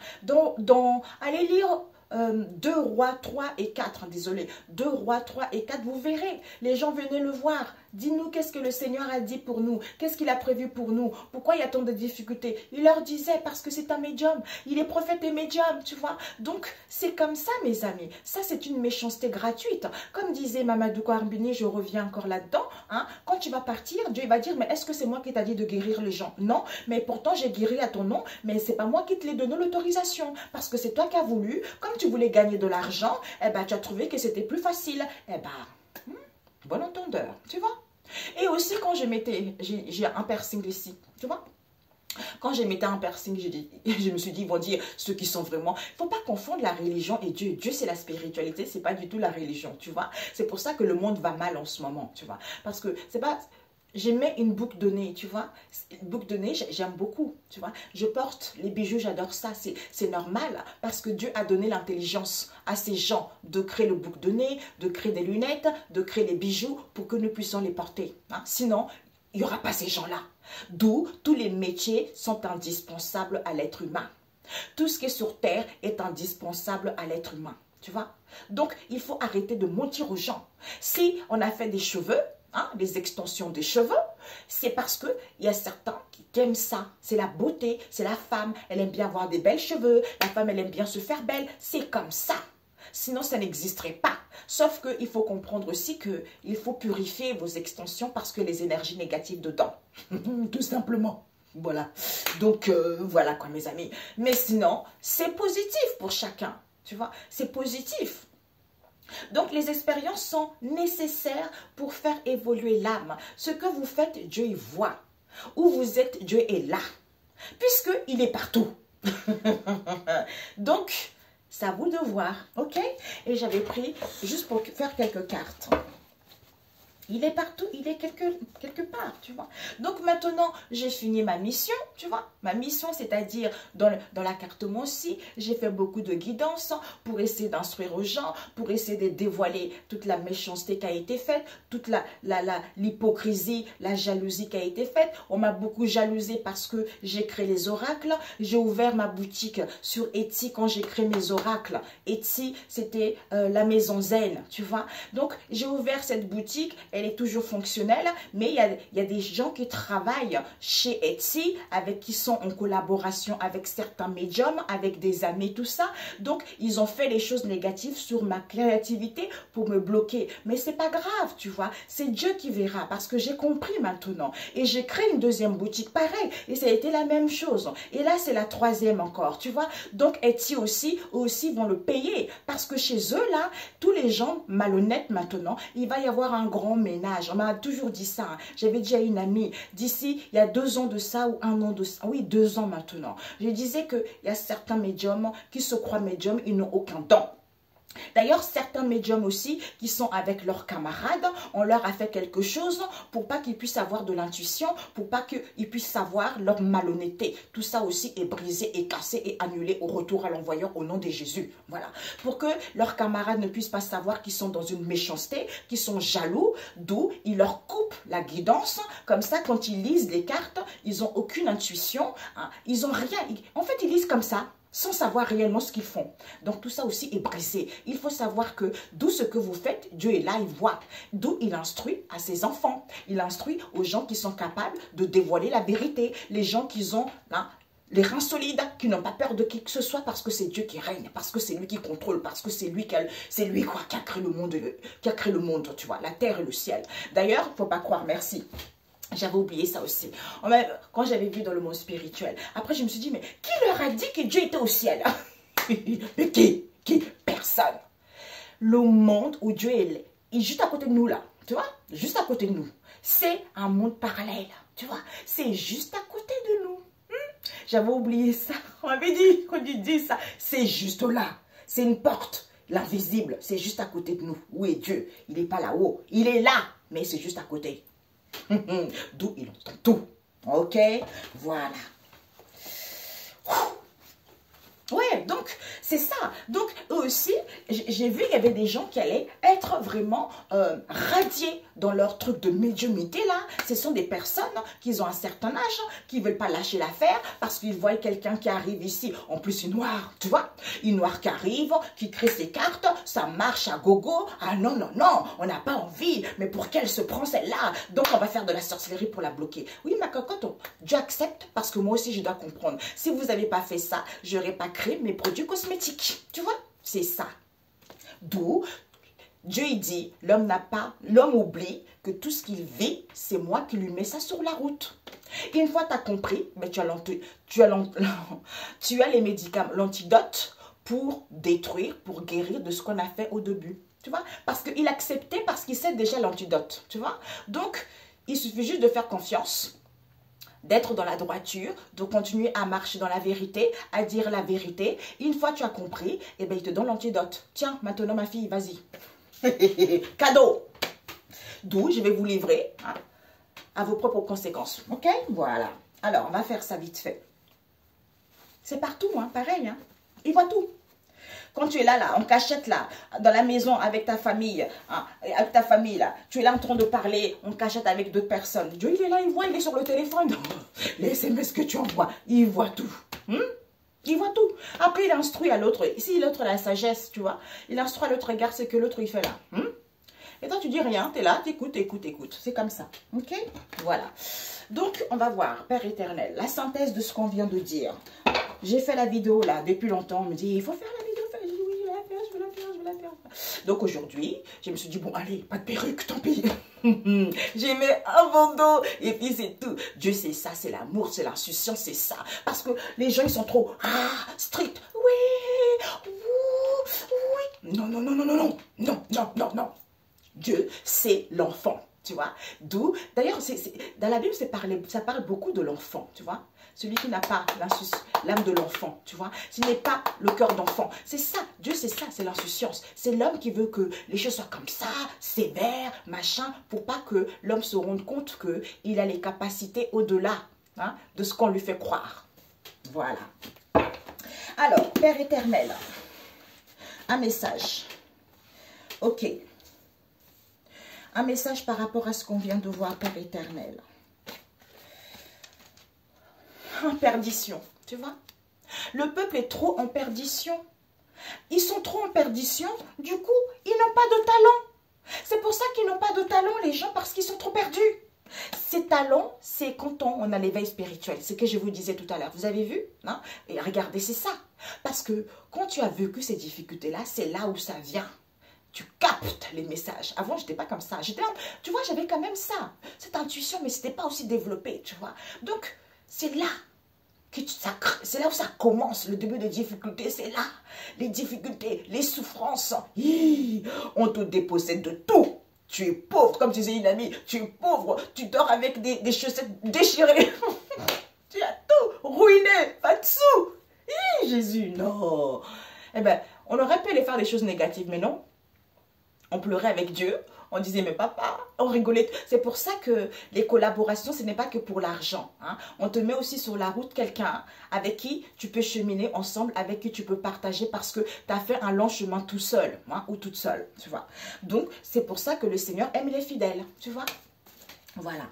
Allez lire 2 Rois 3 et 4, désolé, 2 Rois 3 et 4, vous verrez, les gens venaient le voir. Dis-nous qu'est-ce que le Seigneur a dit pour nous, qu'est-ce qu'il a prévu pour nous, pourquoi il y a tant de difficultés. Il leur disait, parce que c'est un médium, il est prophète et médium, tu vois. Donc, c'est comme ça, mes amis. Ça, c'est une méchanceté gratuite. Comme disait Mamadou Karoumbini, je reviens encore là-dedans, hein, quand tu vas partir, Dieu va dire, mais est-ce que c'est moi qui t'a dit de guérir les gens? Non, mais pourtant, j'ai guéri à ton nom, mais c'est pas moi qui te l'ai donné l'autorisation, parce que c'est toi qui as voulu, comme tu voulais gagner de l'argent, eh ben, tu as trouvé que c'était plus facile. Eh ben, bon entendeur, tu vois. Et aussi, quand j'ai un piercing ici, tu vois. Quand je mettais un piercing, je me suis dit, ils vont dire, ceux qui sont vraiment... Il ne faut pas confondre la religion et Dieu. Dieu, c'est la spiritualité, ce n'est pas du tout la religion, tu vois. C'est pour ça que le monde va mal en ce moment, tu vois. Parce que c'est pas... J'aimais une boucle de nez, tu vois. Une boucle de nez, j'aime beaucoup, tu vois. Je porte les bijoux, j'adore ça. C'est normal parce que Dieu a donné l'intelligence à ces gens de créer le boucle de nez, de créer des lunettes, de créer des bijoux pour que nous puissions les porter. Hein. Sinon, il n'y aura pas ces gens-là. D'où tous les métiers sont indispensables à l'être humain. Tout ce qui est sur terre est indispensable à l'être humain, tu vois. Donc, il faut arrêter de mentir aux gens. Si on a fait des cheveux, hein, des extensions des cheveux, c'est parce qu'il y a certains qui aiment ça. C'est la beauté, c'est la femme. Elle aime bien avoir des belles cheveux. La femme, elle aime bien se faire belle. C'est comme ça. Sinon, ça n'existerait pas. Sauf qu'il faut comprendre aussi qu'il faut purifier vos extensions parce que les énergies négatives dedans. Tout simplement. Voilà. Donc, voilà quoi, mes amis. Mais sinon, c'est positif pour chacun. Tu vois, c'est positif. Donc, les expériences sont nécessaires pour faire évoluer l'âme. Ce que vous faites, Dieu y voit. Où vous êtes, Dieu est là. Puisqu'il est partout. Donc, C'est à vous de voir, ok? Et j'avais pris, juste pour faire quelques cartes. Il est partout, il est quelque part, tu vois. Donc maintenant, j'ai fini ma mission, tu vois. Ma mission, c'est-à-dire dans la carte aussi, j'ai fait beaucoup de guidance pour essayer d'instruire aux gens, pour essayer de dévoiler toute la méchanceté qui a été faite, toute l'hypocrisie, la jalousie qui a été faite. On m'a beaucoup jalousé parce que j'ai créé les oracles. J'ai ouvert ma boutique sur Etsy quand j'ai créé mes oracles. Etsy, c'était la maison zen, tu vois. Donc, j'ai ouvert cette boutique. Elle est toujours fonctionnelle, mais il y a des gens qui travaillent chez Etsy, qui sont en collaboration avec certains médiums, avec des amis, tout ça. Donc, ils ont fait les choses négatives sur ma créativité pour me bloquer. Mais c'est pas grave, tu vois. C'est Dieu qui verra, parce que j'ai compris maintenant. Et j'ai créé une deuxième boutique, pareil. Et ça a été la même chose. Et là, c'est la troisième encore, tu vois. Donc, Etsy aussi vont le payer, parce que chez eux, là, tous les gens malhonnêtes maintenant, il va y avoir un grand ménage. On m'a toujours dit ça. Hein. J'avais déjà une amie d'ici, il y a 2 ans de ça ou 1 an de ça. Oui, 2 ans maintenant. Je disais qu'il y a certains médiums qui se croient médiums, ils n'ont aucun don. D'ailleurs, certains médiums aussi qui sont avec leurs camarades, on leur a fait quelque chose pour pas qu'ils puissent avoir de l'intuition, pour pas qu'ils puissent savoir leur malhonnêteté. Tout ça aussi est brisé, est cassé et annulé au retour à l'envoyeur au nom de Jésus. Voilà. Pour que leurs camarades ne puissent pas savoir qu'ils sont dans une méchanceté, qu'ils sont jaloux, d'où ils leur coupent la guidance. Comme ça, quand ils lisent les cartes, ils n'ont aucune intuition, hein, ils n'ont rien. En fait, ils lisent comme ça, sans savoir réellement ce qu'ils font. Donc tout ça aussi est brisé. Il faut savoir que d'où ce que vous faites, Dieu est là, il voit. D'où il instruit à ses enfants. Il instruit aux gens qui sont capables de dévoiler la vérité. Les gens qui ont les reins solides, qui n'ont pas peur de qui que ce soit parce que c'est Dieu qui règne, parce que c'est lui qui contrôle, parce que c'est lui qui a créé le monde, tu vois, la terre et le ciel. D'ailleurs, il ne faut pas croire, merci. J'avais oublié ça aussi. Quand j'avais vu dans le monde spirituel. Après, je me suis dit, mais qui leur a dit que Dieu était au ciel? Mais qui? Personne. Le monde où Dieu est juste à côté de nous là. Tu vois? Juste à côté de nous. C'est un monde parallèle. Tu vois? C'est juste à côté de nous. J'avais oublié ça. On m'avait dit, quand il dit ça, c'est juste là. C'est une porte. L'invisible, c'est juste à côté de nous. Où est Dieu? Il n'est pas là-haut. Il est là, mais c'est juste à côté. D'où il entend tout. Ok, voilà. Ouais, donc c'est ça. Donc eux aussi, j'ai vu qu'il y avait des gens qui allaient être vraiment radiés dans leur truc de médiumnité là. Ce sont des personnes qui ont un certain âge, qui ne veulent pas lâcher l'affaire parce qu'ils voient quelqu'un qui arrive ici. En plus, une noire, tu vois. Une noire qui arrive, qui crée ses cartes, ça marche à gogo. Ah non, non, non, on n'a pas envie. Mais pour qu'elle se prend celle-là, donc on va faire de la sorcellerie pour la bloquer. Oui, ma cocotte, Dieu accepte parce que moi aussi je dois comprendre. Si vous n'avez pas fait ça, je n'aurais pas créé mes produits cosmétiques. Tu vois, c'est ça. D'où Dieu il dit, l'homme oublie que tout ce qu'il vit, c'est moi qui lui mets ça sur la route. Et une fois tu as compris, mais tu as les médicaments, l'antidote pour détruire, pour guérir de ce qu'on a fait au début. Tu vois, parce qu'il acceptait, parce qu'il sait déjà l'antidote. Tu vois, donc il suffit juste de faire confiance, d'être dans la droiture, de continuer à marcher dans la vérité, à dire la vérité. Une fois tu as compris, eh bien, il te donne l'antidote. Tiens, maintenant ma fille, vas-y. Cadeau. D'où je vais vous livrer à vos propres conséquences. Ok? Voilà. Alors, on va faire ça vite fait. C'est partout, hein, pareil. Hein. Il voit tout. Quand tu es là, en cachette, là, dans la maison avec ta famille, hein, là, tu es là en train de parler, en cachette avec d'autres personnes. Dieu, il est là, il voit, il est sur le téléphone. Les SMS que tu envoies, il voit tout. Il voit tout. Après, il instruit à l'autre. Ici, l'autre a la sagesse, tu vois. Il instruit à l'autre, regarde ce que l'autre, il fait là. Et toi, tu dis rien, tu es là, tu écoutes, écoute, écoute. C'est comme ça. Ok? Voilà. Donc, on va voir, Père éternel, la synthèse de ce qu'on vient de dire. J'ai fait la vidéo là, depuis longtemps. On me dit, il faut faire la vidéo. Je dis, oui, je vais la faire, je vais la faire. Donc aujourd'hui, je me suis dit, bon, allez, pas de perruque, tant pis. J'ai mis un bandeau et puis c'est tout. Dieu, c'est ça, c'est l'amour, c'est l'insouciance, c'est ça. Parce que les gens, ils sont trop stricts. Oui, oui. Non, non, non, non, non, non, non, non, non, non. Dieu, c'est l'enfant. Tu vois, d'où, d'ailleurs, dans la Bible, ça parle beaucoup de l'enfant, tu vois. Celui qui n'a pas l'âme de l'enfant, tu vois. Ce n'est pas le cœur d'enfant. C'est ça, Dieu, c'est ça, c'est l'insouciance. C'est l'homme qui veut que les choses soient comme ça, sévères, machin, pour pas que l'homme se rende compte qu'il a les capacités au-delà hein, de ce qu'on lui fait croire. Voilà. Alors, Père éternel, un message. Ok. Un message par rapport à ce qu'on vient de voir, Père éternel. En perdition, tu vois. Le peuple est trop en perdition. Ils sont trop en perdition, du coup, ils n'ont pas de talent. C'est pour ça qu'ils n'ont pas de talent, les gens, parce qu'ils sont trop perdus. Ces talents, c'est quand on a l'éveil spirituel. C'est ce que je vous disais tout à l'heure. Vous avez vu hein? Et regardez, c'est ça. Parce que quand tu as vécu ces difficultés-là, c'est là où ça vient. Tu captes les messages. Avant, je n'étais pas comme ça. Tu vois, j'avais quand même ça. Cette intuition, mais ce n'était pas aussi développé, tu vois. Donc, c'est là c'est là où ça commence, le début des difficultés, c'est là. Les difficultés, les souffrances, on te dépossède de tout. Tu es pauvre, comme disait une amie, tu es pauvre, tu dors avec des chaussettes déchirées. Tu as tout ruiné, pas de sous. Jésus, non. Eh bien, on aurait pu aller faire des choses négatives, mais non. On pleurait avec Dieu. On disait, mais papa, on rigolait. C'est pour ça que les collaborations, ce n'est pas que pour l'argent. Hein. On te met aussi sur la route quelqu'un avec qui tu peux cheminer ensemble, avec qui tu peux partager parce que tu as fait un long chemin tout seul hein, ou toute seule, tu vois. Donc, c'est pour ça que le Seigneur aime les fidèles, tu vois. Voilà.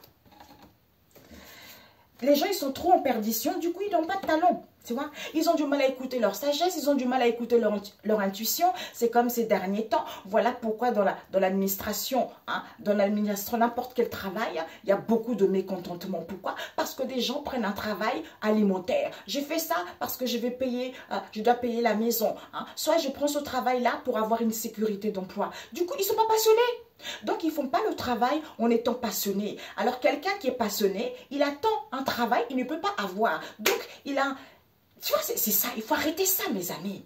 Les gens, ils sont trop en perdition, du coup, ils n'ont pas de talent. Tu vois, ils ont du mal à écouter leur sagesse, ils ont du mal à écouter leur intuition. C'est comme ces derniers temps. Voilà pourquoi dans l'administration, hein, dans l'administration, n'importe quel travail, il y a beaucoup de mécontentement. Pourquoi? Parce que des gens prennent un travail alimentaire. J'ai fait ça parce que je dois payer la maison. Hein. Soit je prends ce travail-là pour avoir une sécurité d'emploi. Du coup, ils ne sont pas passionnés. Donc, ils ne font pas le travail en étant passionnés. Alors, quelqu'un qui est passionné, il attend un travail, il ne peut pas avoir. Donc, il a... Tu vois, c'est ça, il faut arrêter ça, mes amis.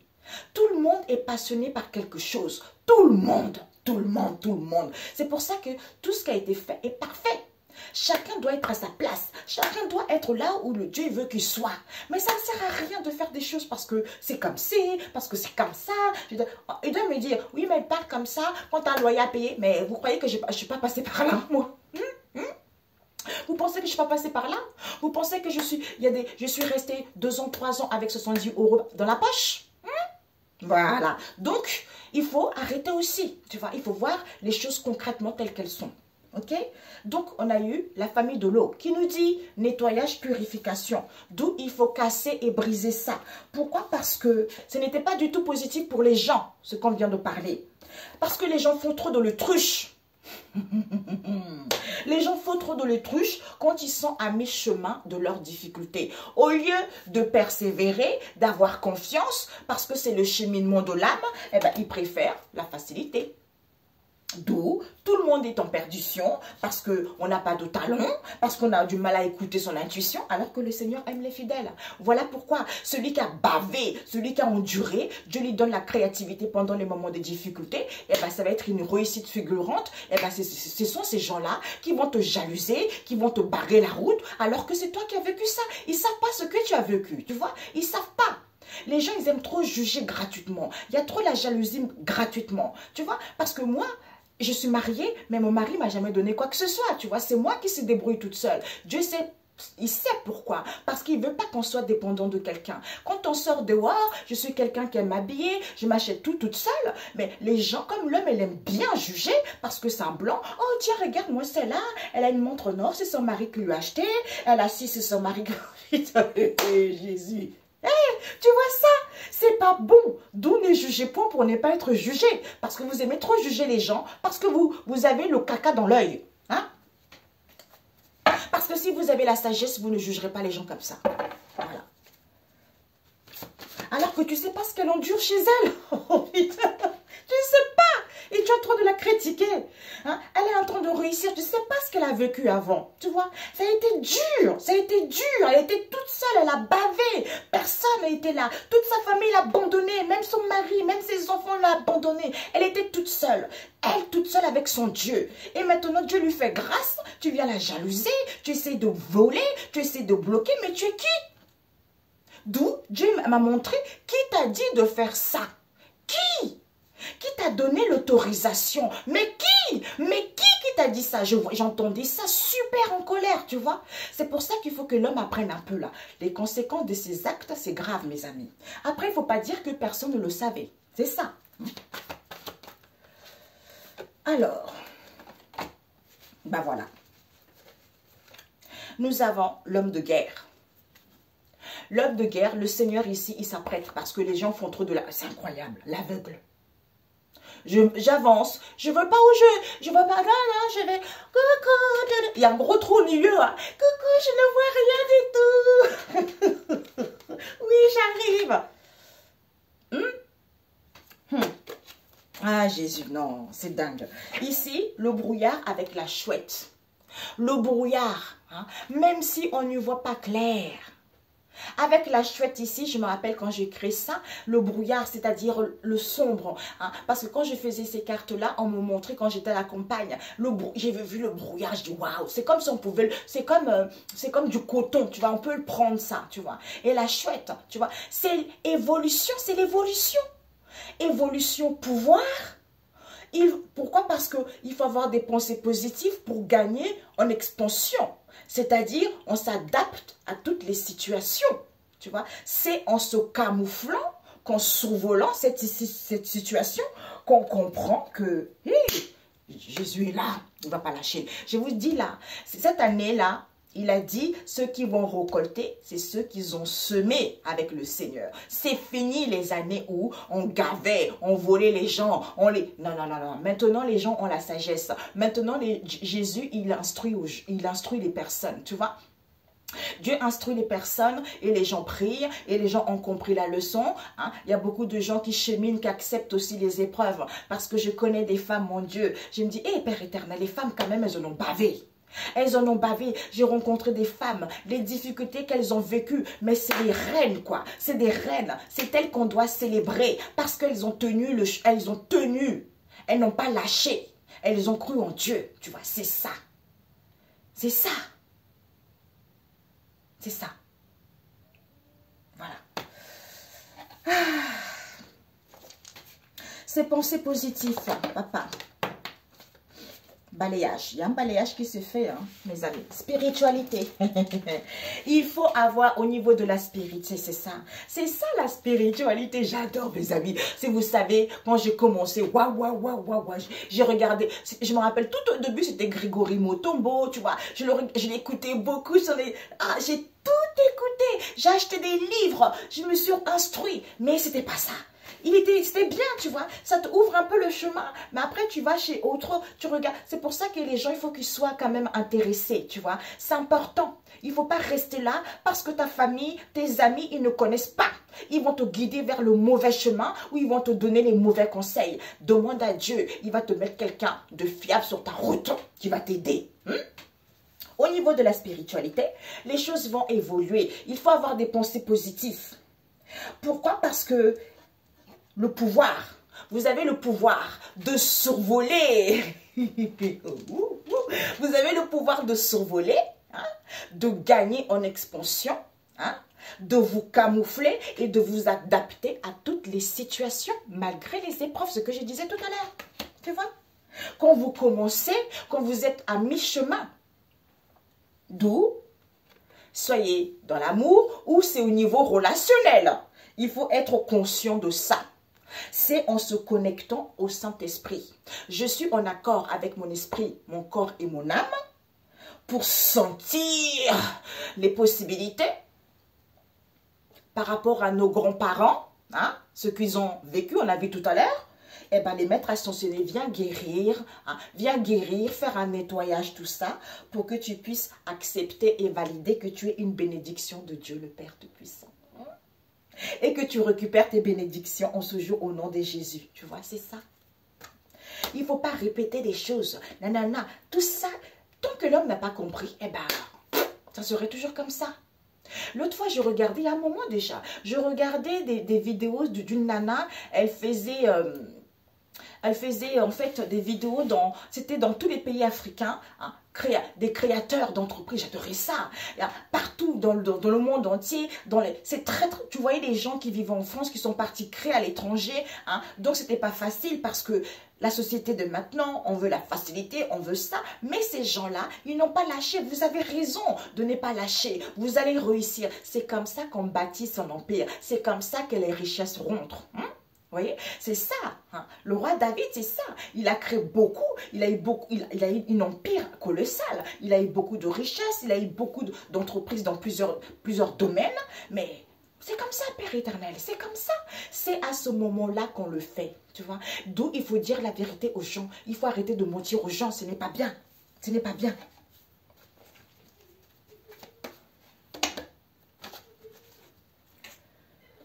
Tout le monde est passionné par quelque chose. Tout le monde, tout le monde, tout le monde. C'est pour ça que tout ce qui a été fait est parfait. Chacun doit être à sa place. Chacun doit être là où le Dieu veut qu'il soit. Mais ça ne sert à rien de faire des choses parce que c'est comme ci, parce que c'est comme ça. Il doit me dire, oui, mais pas comme ça, quand tu as un loyer à payer. Mais vous croyez que je ne suis pas passée par là, moi? Vous pensez que je ne suis pas passée par là? Vous pensez que je suis restée 2 ans, 3 ans avec 70 € dans la poche? Voilà. Donc, il faut arrêter aussi. Tu vois, il faut voir les choses concrètement telles qu'elles sont. Ok? Donc, on a eu la famille de l'eau qui nous dit nettoyage, purification. D'où il faut casser et briser ça. Pourquoi? Parce que ce n'était pas du tout positif pour les gens, ce qu'on vient de parler. Parce que les gens font trop de l'autruche. Les gens font trop de l'autruche quand ils sont à mi-chemin de leurs difficultés. Au lieu de persévérer, d'avoir confiance, parce que c'est le cheminement de l'âme, eh ben, ils préfèrent la facilité. D'où tout le monde est en perdition parce qu'on n'a pas de talent, parce qu'on a du mal à écouter son intuition, alors que le Seigneur aime les fidèles. Voilà pourquoi celui qui a bavé, celui qui a enduré, Dieu lui donne la créativité pendant les moments de difficulté, et ben ça va être une réussite fulgurante. Et ben ce sont ces gens-là qui vont te jalouser, qui vont te barrer la route, alors que c'est toi qui as vécu ça. Ils ne savent pas ce que tu as vécu, tu vois, ils ne savent pas. Les gens, ils aiment trop juger gratuitement. Il y a trop la jalousie gratuitement, tu vois, parce que moi, je suis mariée, mais mon mari ne m'a jamais donné quoi que ce soit, tu vois. C'est moi qui se débrouille toute seule. Dieu sait, il sait pourquoi. Parce qu'il ne veut pas qu'on soit dépendant de quelqu'un. Quand on sort dehors, je suis quelqu'un qui aime m'habiller, je m'achète tout toute seule. Mais les gens, comme l'homme, elle aime bien juger parce que c'est un blanc. Oh tiens, regarde-moi celle-là, elle a une montre en or, c'est son mari qui lui a acheté. Elle a si, c'est son mari qui lui a acheté. Jésus. Tu vois ça? C'est pas bon. D'où ne jugez point pour ne pas être jugé. Parce que vous aimez trop juger les gens. Parce que vous avez le caca dans l'œil. Hein? Parce que si vous avez la sagesse, vous ne jugerez pas les gens comme ça. Voilà. Alors que tu ne sais pas ce qu'elle endure chez elle. Oh putain. Tu ne sais pas. Et tu en train de la critiquer. Hein? Elle est en train de réussir. Tu ne sais pas ce qu'elle a vécu avant. Tu vois, ça a été dur. Ça a été dur. Elle était toute seule. Elle a bavé. Personne n'a été là. Toute sa famille l'a abandonnée. Même son mari, même ses enfants l'ont abandonnée. Elle était toute seule. Elle toute seule avec son Dieu. Et maintenant, Dieu lui fait grâce. Tu viens la jalouser. Tu essaies de voler. Tu essaies de bloquer. Mais tu es qui? D'où Dieu m'a montré qui t'a dit de faire ça. Qui? Qui t'a donné l'autorisation? Mais qui? Mais qui t'a dit ça? J'entendais ça super en colère, tu vois. C'est pour ça qu'il faut que l'homme apprenne un peu là. Les conséquences de ses actes, c'est grave, mes amis. Après, il ne faut pas dire que personne ne le savait. C'est ça. Alors, ben voilà. Nous avons l'homme de guerre. L'homme de guerre, le Seigneur ici, il s'apprête parce que les gens font trop de la... C'est incroyable, l'aveugle. J'avance, je veux pas où je veux pas, non, non, je vais... Coucou, il y a un gros trou au milieu. Hein. Coucou, je ne vois rien du tout. Oui, j'arrive. Ah, Jésus, non, c'est dingue. Ici, le brouillard avec la chouette. Le brouillard, hein, même si on ne voit pas clair. Avec la chouette ici, je me rappelle quand j'ai créé ça, le brouillard, c'est-à-dire le sombre. Hein, parce que quand je faisais ces cartes-là, on me montrait quand j'étais à la campagne, j'ai vu le brouillard, je dis waouh, c'est comme si on pouvait, c'est comme du coton, tu vois, on peut le prendre ça, tu vois. Et la chouette, tu vois, c'est l'évolution, Évolution, pouvoir. Pourquoi? Parce qu'il faut avoir des pensées positives pour gagner en expansion. C'est-à-dire, on s'adapte à toutes les situations. Tu vois, c'est en se camouflant, qu'en survolant cette situation, qu'on comprend que hey, Jésus est là, il ne va pas lâcher. Je vous dis là, cette année-là, il a dit, ceux qui vont récolter, c'est ceux qui ont semé avec le Seigneur. C'est fini les années où on gavait, on volait les gens, on les... Non, non, non, non. Maintenant, les gens ont la sagesse. Maintenant, Jésus, il instruit les personnes, tu vois. Dieu instruit les personnes et les gens prient et les gens ont compris la leçon. Hein. Il y a beaucoup de gens qui cheminent, qui acceptent aussi les épreuves. Parce que je connais des femmes, mon Dieu. Je me dis, hé, Père éternel, les femmes quand même, elles en ont bavé. Elles en ont bavé. J'ai rencontré des femmes, les difficultés qu'elles ont vécues. Mais c'est des reines, quoi. C'est des reines. C'est elles qu'on doit célébrer. Parce qu'elles ont tenu, Elles n'ont pas lâché. Elles ont cru en Dieu. Tu vois, c'est ça. C'est ça. C'est ça. Voilà. Ces pensées positives, papa. Balayage. Il y a un balayage qui se fait, hein, mes amis. Spiritualité. Il faut avoir au niveau de la spiritualité, c'est ça. C'est ça la spiritualité. J'adore, mes amis. Si vous savez, quand j'ai commencé, waouh, j'ai regardé. Je me rappelle tout au début, c'était Grégory Motombo, tu vois. Je l'écoutais beaucoup sur les... Ah, j'ai tout écouté. J'ai acheté des livres. Je me suis instruit. Mais c'était pas ça. C'était bien, tu vois, ça te ouvre un peu le chemin, mais après tu vas chez autre, tu regardes, c'est pour ça que les gens, il faut qu'ils soient quand même intéressés, tu vois, c'est important, il ne faut pas rester là parce que ta famille, tes amis, ils ne connaissent pas, ils vont te guider vers le mauvais chemin ou ils vont te donner les mauvais conseils, demande à Dieu, il va te mettre quelqu'un de fiable sur ta route qui va t'aider, Au niveau de la spiritualité, les choses vont évoluer, il faut avoir des pensées positives. Pourquoi? Parce que le pouvoir, vous avez le pouvoir de survoler. Vous avez le pouvoir de survoler, hein, de gagner en expansion, hein, de vous camoufler et de vous adapter à toutes les situations malgré les épreuves, ce que je disais tout à l'heure. Tu vois? Quand vous commencez, quand vous êtes à mi-chemin, d'où soyez dans l'amour ou c'est au niveau relationnel. Il faut être conscient de ça. C'est en se connectant au Saint-Esprit. Je suis en accord avec mon esprit, mon corps et mon âme pour sentir les possibilités par rapport à nos grands-parents, hein, ce qu'ils ont vécu, on a vu tout à l'heure. Eh bien, les maîtres ascensionnés, viens guérir, faire un nettoyage, tout ça, pour que tu puisses accepter et valider que tu es une bénédiction de Dieu, le Père Tout-Puissant. Et que tu récupères tes bénédictions en ce jour au nom de Jésus. Tu vois, c'est ça. Il ne faut pas répéter des choses. Nanana, tout ça, tant que l'homme n'a pas compris, eh ben, ça serait toujours comme ça. L'autre fois, je regardais, il y a un moment déjà, je regardais des vidéos d'une nana, elle faisait en fait des vidéos c'était dans tous les pays africains, hein, des créateurs d'entreprises, j'adorais ça, partout dans le monde entier, c'est très, tu voyais des gens qui vivent en France, qui sont partis créer à l'étranger, hein, donc c'était pas facile parce que la société de maintenant, on veut la facilité, on veut ça, mais ces gens-là, ils n'ont pas lâché, vous avez raison de ne pas lâcher, vous allez réussir, c'est comme ça qu'on bâtit son empire, c'est comme ça que les richesses rentrent, hein? Vous voyez, c'est ça. Hein. Le roi David, c'est ça. Il a créé beaucoup, il a eu un empire colossal. Il a eu beaucoup de richesses, il a eu beaucoup d'entreprises dans plusieurs domaines. Mais c'est comme ça, Père éternel, c'est comme ça. C'est à ce moment-là qu'on le fait, tu vois. D'où il faut dire la vérité aux gens. Il faut arrêter de mentir aux gens, ce n'est pas bien. Ce n'est pas bien.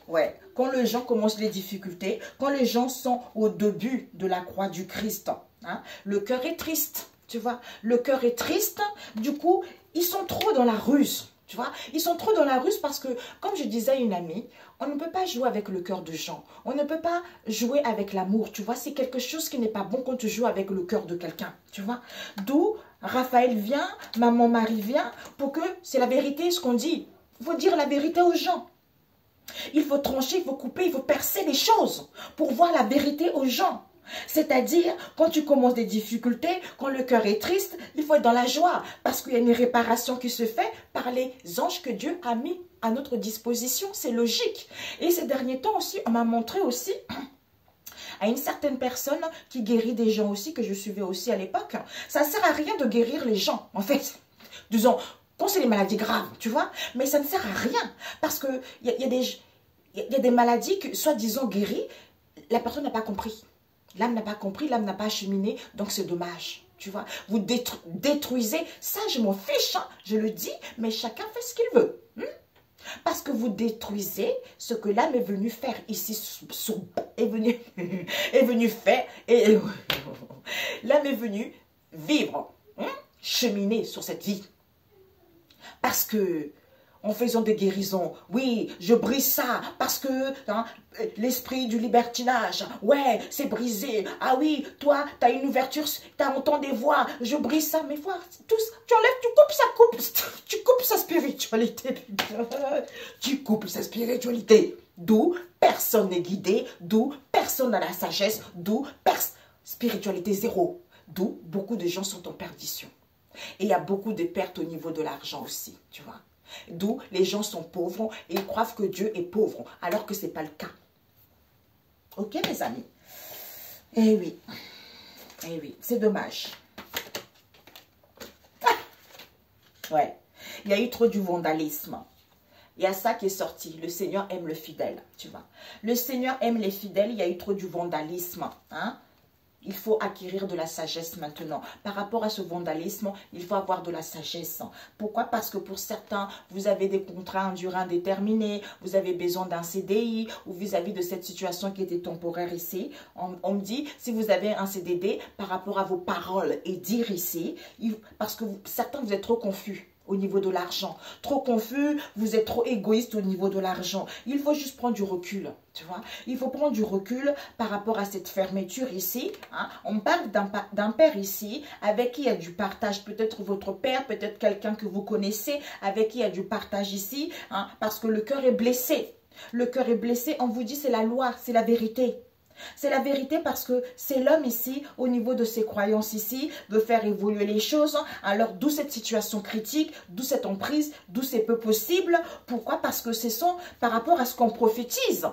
Ouais, quand les gens commencent les difficultés, quand les gens sont au début de la croix du Christ, hein, le cœur est triste, tu vois. Le cœur est triste, du coup, ils sont trop dans la ruse, tu vois. Ils sont trop dans la ruse parce que, comme je disais à une amie, on ne peut pas jouer avec le cœur de gens. On ne peut pas jouer avec l'amour, tu vois. C'est quelque chose qui n'est pas bon quand tu joues avec le cœur de quelqu'un, tu vois. D'où Raphaël vient, maman Marie vient, pour que, c'est la vérité ce qu'on dit. Il faut dire la vérité aux gens. Il faut trancher, il faut couper, il faut percer les choses pour voir la vérité aux gens. C'est-à-dire, quand tu commences des difficultés, quand le cœur est triste, il faut être dans la joie parce qu'il y a une réparation qui se fait par les anges que Dieu a mis à notre disposition. C'est logique. Et ces derniers temps aussi, on m'a montré aussi à une certaine personne qui guérit des gens aussi, que je suivais aussi à l'époque. Ça ne sert à rien de guérir les gens, en fait. Disons, quand c'est les maladies graves, tu vois, mais ça ne sert à rien parce qu'il y a des maladies que, soi-disant guéries, la personne n'a pas compris. L'âme n'a pas compris, l'âme n'a pas acheminé, donc c'est dommage. Tu vois, vous détruisez, ça je m'en fiche, hein, je le dis, mais chacun fait ce qu'il veut. Hein? Parce que vous détruisez ce que l'âme est venue faire ici, est venue faire, et l'âme est venue vivre, hein, cheminer sur cette vie. Parce que, en faisant des guérisons, oui, je brise ça, parce que hein, l'esprit du libertinage, ouais, c'est brisé. Ah oui, toi, tu as une ouverture, tu entends des voix, je brise ça. Mais voilà, tu enlèves, tu coupes sa spiritualité. Tu coupes sa spiritualité. D'où personne n'est guidé, d'où personne n'a la sagesse, d'où spiritualité zéro. D'où beaucoup de gens sont en perdition. Et il y a beaucoup de pertes au niveau de l'argent aussi, tu vois. D'où les gens sont pauvres et ils croient que Dieu est pauvre, alors que ce n'est pas le cas. Ok, mes amis? Eh oui, c'est dommage. Ah, ouais, il y a eu trop du vandalisme. Il y a ça qui est sorti. Le Seigneur aime le fidèle, tu vois. Le Seigneur aime les fidèles, il y a eu trop du vandalisme, hein. Il faut acquérir de la sagesse maintenant. Par rapport à ce vandalisme, il faut avoir de la sagesse. Pourquoi? Parce que pour certains, vous avez des contrats en durée indéterminée, vous avez besoin d'un CDI, ou vis-à-vis de cette situation qui était temporaire ici. On me dit, si vous avez un CDD, par rapport à vos paroles et dire ici, parce que certains, vous êtes trop confus au niveau de l'argent, trop confus, vous êtes trop égoïste au niveau de l'argent. Il faut juste prendre du recul, tu vois. Il faut prendre du recul par rapport à cette fermeture ici. Hein. On parle d'un père ici, avec qui il y a du partage. Peut-être votre père, peut-être quelqu'un que vous connaissez, avec qui il y a du partage ici, hein, parce que le cœur est blessé. Le cœur est blessé, on vous dit c'est la loi, c'est la vérité. C'est la vérité parce que c'est l'homme ici, au niveau de ses croyances ici, veut faire évoluer les choses. Alors d'où cette situation critique, d'où cette emprise, d'où c'est peu possible. Pourquoi? Parce que ce sont par rapport à ce qu'on prophétise.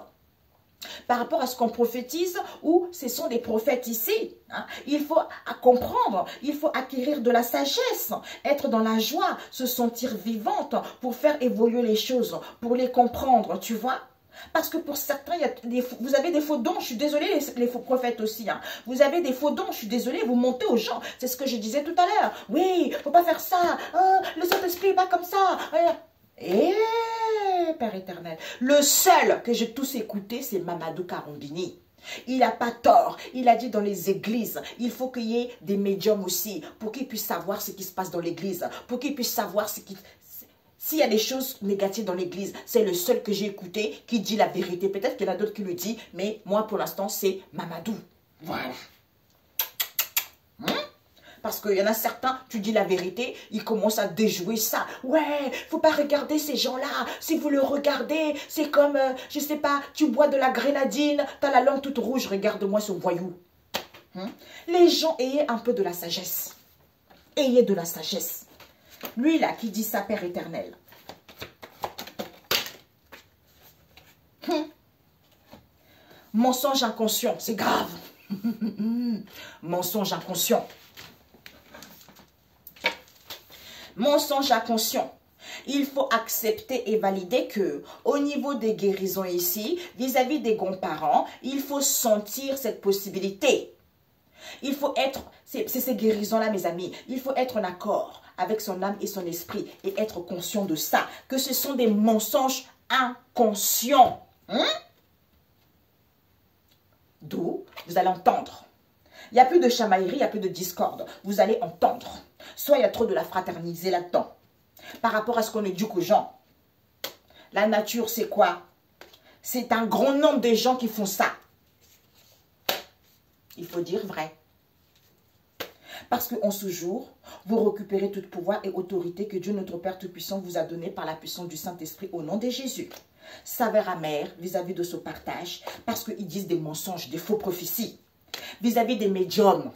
Par rapport à ce qu'on prophétise, ou ce sont des prophètes ici. Hein. Il faut comprendre, il faut acquérir de la sagesse, être dans la joie, se sentir vivante pour faire évoluer les choses, pour les comprendre, tu vois. Parce que pour certains, vous avez des faux dons. Je suis désolée, les faux prophètes aussi. Hein. Vous avez des faux dons. Je suis désolée, vous montez aux gens. C'est ce que je disais tout à l'heure. Oui, il ne faut pas faire ça. Le Saint-Esprit n'est pas comme ça. Eh, Père éternel. Le seul que j'ai tous écouté, c'est Mamadou Karombini. Il n'a pas tort. Il a dit dans les églises, il faut qu'il y ait des médiums aussi pour qu'ils puissent savoir ce qui se passe dans l'église, pour qu'ils puissent savoir ce qui... S'il y a des choses négatives dans l'église, c'est le seul que j'ai écouté qui dit la vérité. Peut-être qu'il y en a d'autres qui le disent, mais moi pour l'instant c'est Mamadou. Voilà. Parce qu'il y en a certains, tu dis la vérité, ils commencent à déjouer ça. Ouais, faut pas regarder ces gens-là. Si vous le regardez, c'est comme, je sais pas, tu bois de la grenadine, t'as la langue toute rouge, regarde-moi ce voyou. Les gens, ayez un peu de la sagesse. Ayez de la sagesse. Lui là, qui dit ça, Père éternel. Mensonge inconscient, c'est grave. Mensonge inconscient. Mensonge inconscient. Il faut accepter et valider que au niveau des guérisons ici, vis-à-vis des grands-parents, il faut sentir cette possibilité. Il faut être, c'est ces guérisons-là mes amis, il faut être en accord avec son âme et son esprit et être conscient de ça, que ce sont des mensonges inconscients. D'où vous allez entendre. Il n'y a plus de chamaillerie, il n'y a plus de discorde. Vous allez entendre. Soit il y a trop de la fraternité là-dedans. Par rapport à ce qu'on éduque aux gens. La nature, c'est quoi? C'est un grand nombre de gens qui font ça. Il faut dire vrai. Parce qu'en ce jour, vous récupérez tout pouvoir et autorité que Dieu notre Père Tout-Puissant vous a donné par la puissance du Saint-Esprit au nom de Jésus. Saveur amère vis-à-vis de ce partage parce qu'ils disent des mensonges, des faux prophéties vis-à-vis des médiums.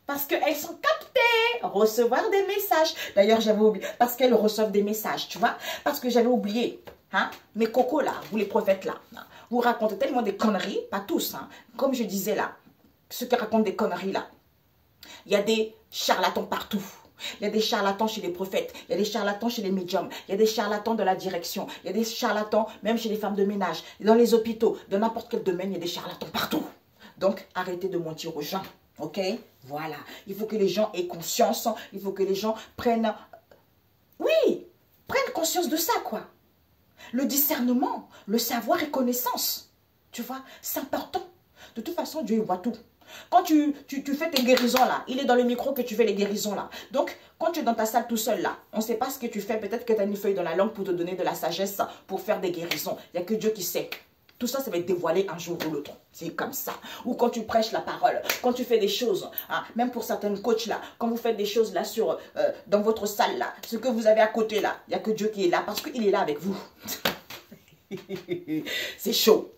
Parce qu'elles sont captées, recevoir des messages. D'ailleurs, j'avais oublié, parce qu'elles reçoivent des messages, tu vois. Parce que j'avais oublié, hein, mes cocos là, vous les prophètes là, vous racontez tellement des conneries, pas tous, hein, comme je disais là, ceux qui racontent des conneries là. Il y a des charlatans partout. Il y a des charlatans chez les prophètes, il y a des charlatans chez les médiums, il y a des charlatans de la direction, il y a des charlatans même chez les femmes de ménage, dans les hôpitaux, dans n'importe quel domaine, il y a des charlatans partout. Donc, arrêtez de mentir aux gens, ok? Voilà, il faut que les gens aient conscience, il faut que les gens prennent, oui, prennent conscience de ça, quoi. Le discernement, le savoir et connaissance, tu vois, c'est important. De toute façon, Dieu voit tout. Quand tu fais tes guérisons là, il est dans le micro que tu fais les guérisons là. Donc, quand tu es dans ta salle tout seul là, on ne sait pas ce que tu fais. Peut-être que tu as une feuille dans la langue pour te donner de la sagesse pour faire des guérisons. Il n'y a que Dieu qui sait. Tout ça, ça va être dévoilé un jour ou l'autre. C'est comme ça. Ou quand tu prêches la parole, quand tu fais des choses, hein, même pour certaines coachs là, quand vous faites des choses là sur, dans votre salle là, ce que vous avez à côté là, il n'y a que Dieu qui est là parce qu'il est là avec vous. C'est chaud.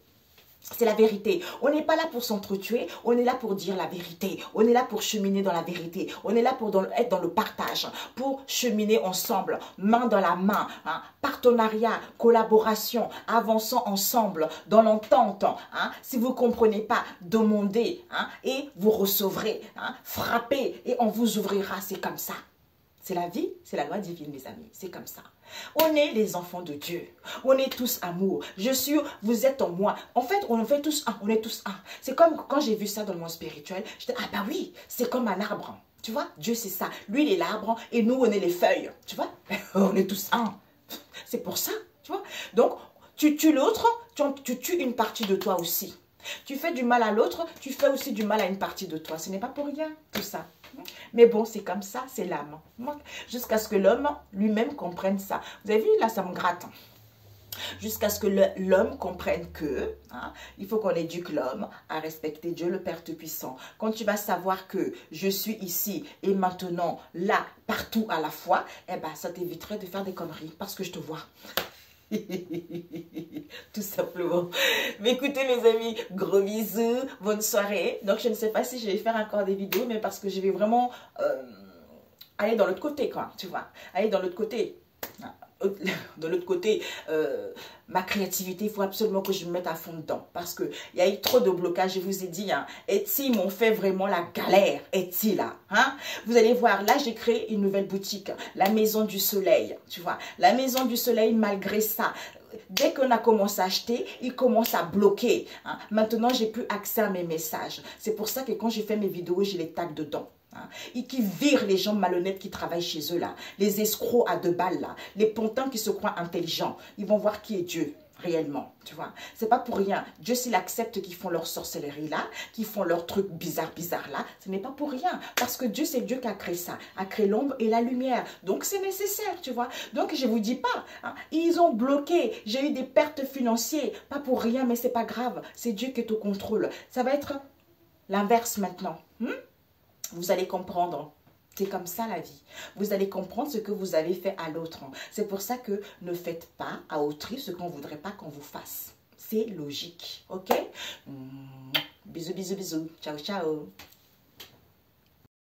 C'est la vérité. On n'est pas là pour s'entretuer, on est là pour dire la vérité. On est là pour cheminer dans la vérité. On est là pour être dans le partage, pour cheminer ensemble, main dans la main. Hein, partenariat, collaboration, avançant ensemble dans l'entente. Hein, si vous ne comprenez pas, demandez hein, et vous recevrez. Hein, frappez et on vous ouvrira. C'est comme ça. C'est la vie, c'est la loi divine, mes amis. C'est comme ça. On est les enfants de Dieu. On est tous amour. Je suis, vous êtes en moi. En fait, on fait tous un. On est tous un. C'est comme quand j'ai vu ça dans le monde spirituel. J'étais, ah bah oui, c'est comme un arbre. Tu vois, Dieu c'est ça. Lui, il est l'arbre et nous, on est les feuilles. Tu vois, on est tous un. C'est pour ça, tu vois. Donc, tu tues l'autre, tu tues une partie de toi aussi. Tu fais du mal à l'autre, tu fais aussi du mal à une partie de toi. Ce n'est pas pour rien, tout ça. Mais bon, c'est comme ça, c'est l'âme. Jusqu'à ce que l'homme lui-même comprenne ça. Vous avez vu, là, ça me gratte. Jusqu'à ce que l'homme comprenne que hein, il faut qu'on éduque l'homme à respecter Dieu le Père Tout-Puissant. Quand tu vas savoir que je suis ici et maintenant, là, partout à la fois, eh ben, ça t'éviterait de faire des conneries parce que je te vois. Tout simplement. Mais écoutez mes amis, gros bisous, bonne soirée. Donc je ne sais pas si je vais faire encore des vidéos, mais parce que je vais vraiment aller dans l'autre côté, quoi, tu vois. Aller dans l'autre côté. De l'autre côté, ma créativité, il faut absolument que je me mette à fond dedans. Parce qu'il y a eu trop de blocages, je vous ai dit. Hein, Etsy m'ont fait vraiment la galère. Etsy là. Hein, vous allez voir, là j'ai créé une nouvelle boutique. La Maison du Soleil. Tu vois, la Maison du Soleil, malgré ça, dès qu'on a commencé à acheter, il commence à bloquer. Hein. Maintenant, j'ai plus accès à mes messages. C'est pour ça que quand je fais mes vidéos, je les tag dedans. Hein, et qui virent les gens malhonnêtes qui travaillent chez eux là, les escrocs à 2 balles là, les pontins qui se croient intelligents, ils vont voir qui est Dieu. réellement, tu vois. C'est pas pour rien. Dieu, s'il accepte qu'ils font leur sorcellerie là, qu'ils font leurs trucs bizarres là, ce n'est pas pour rien. Parce que Dieu, c'est Dieu qui a créé ça, a créé l'ombre et la lumière. Donc, c'est nécessaire, tu vois. Donc, je vous dis pas, hein, ils ont bloqué. J'ai eu des pertes financières, pas pour rien, mais c'est pas grave. C'est Dieu qui est au contrôle. Ça va être l'inverse maintenant. Vous allez comprendre. C'est comme ça la vie. Vous allez comprendre ce que vous avez fait à l'autre. C'est pour ça que ne faites pas à autrui ce qu'on ne voudrait pas qu'on vous fasse. C'est logique. Ok? Bisous, bisous, bisous. Ciao, ciao.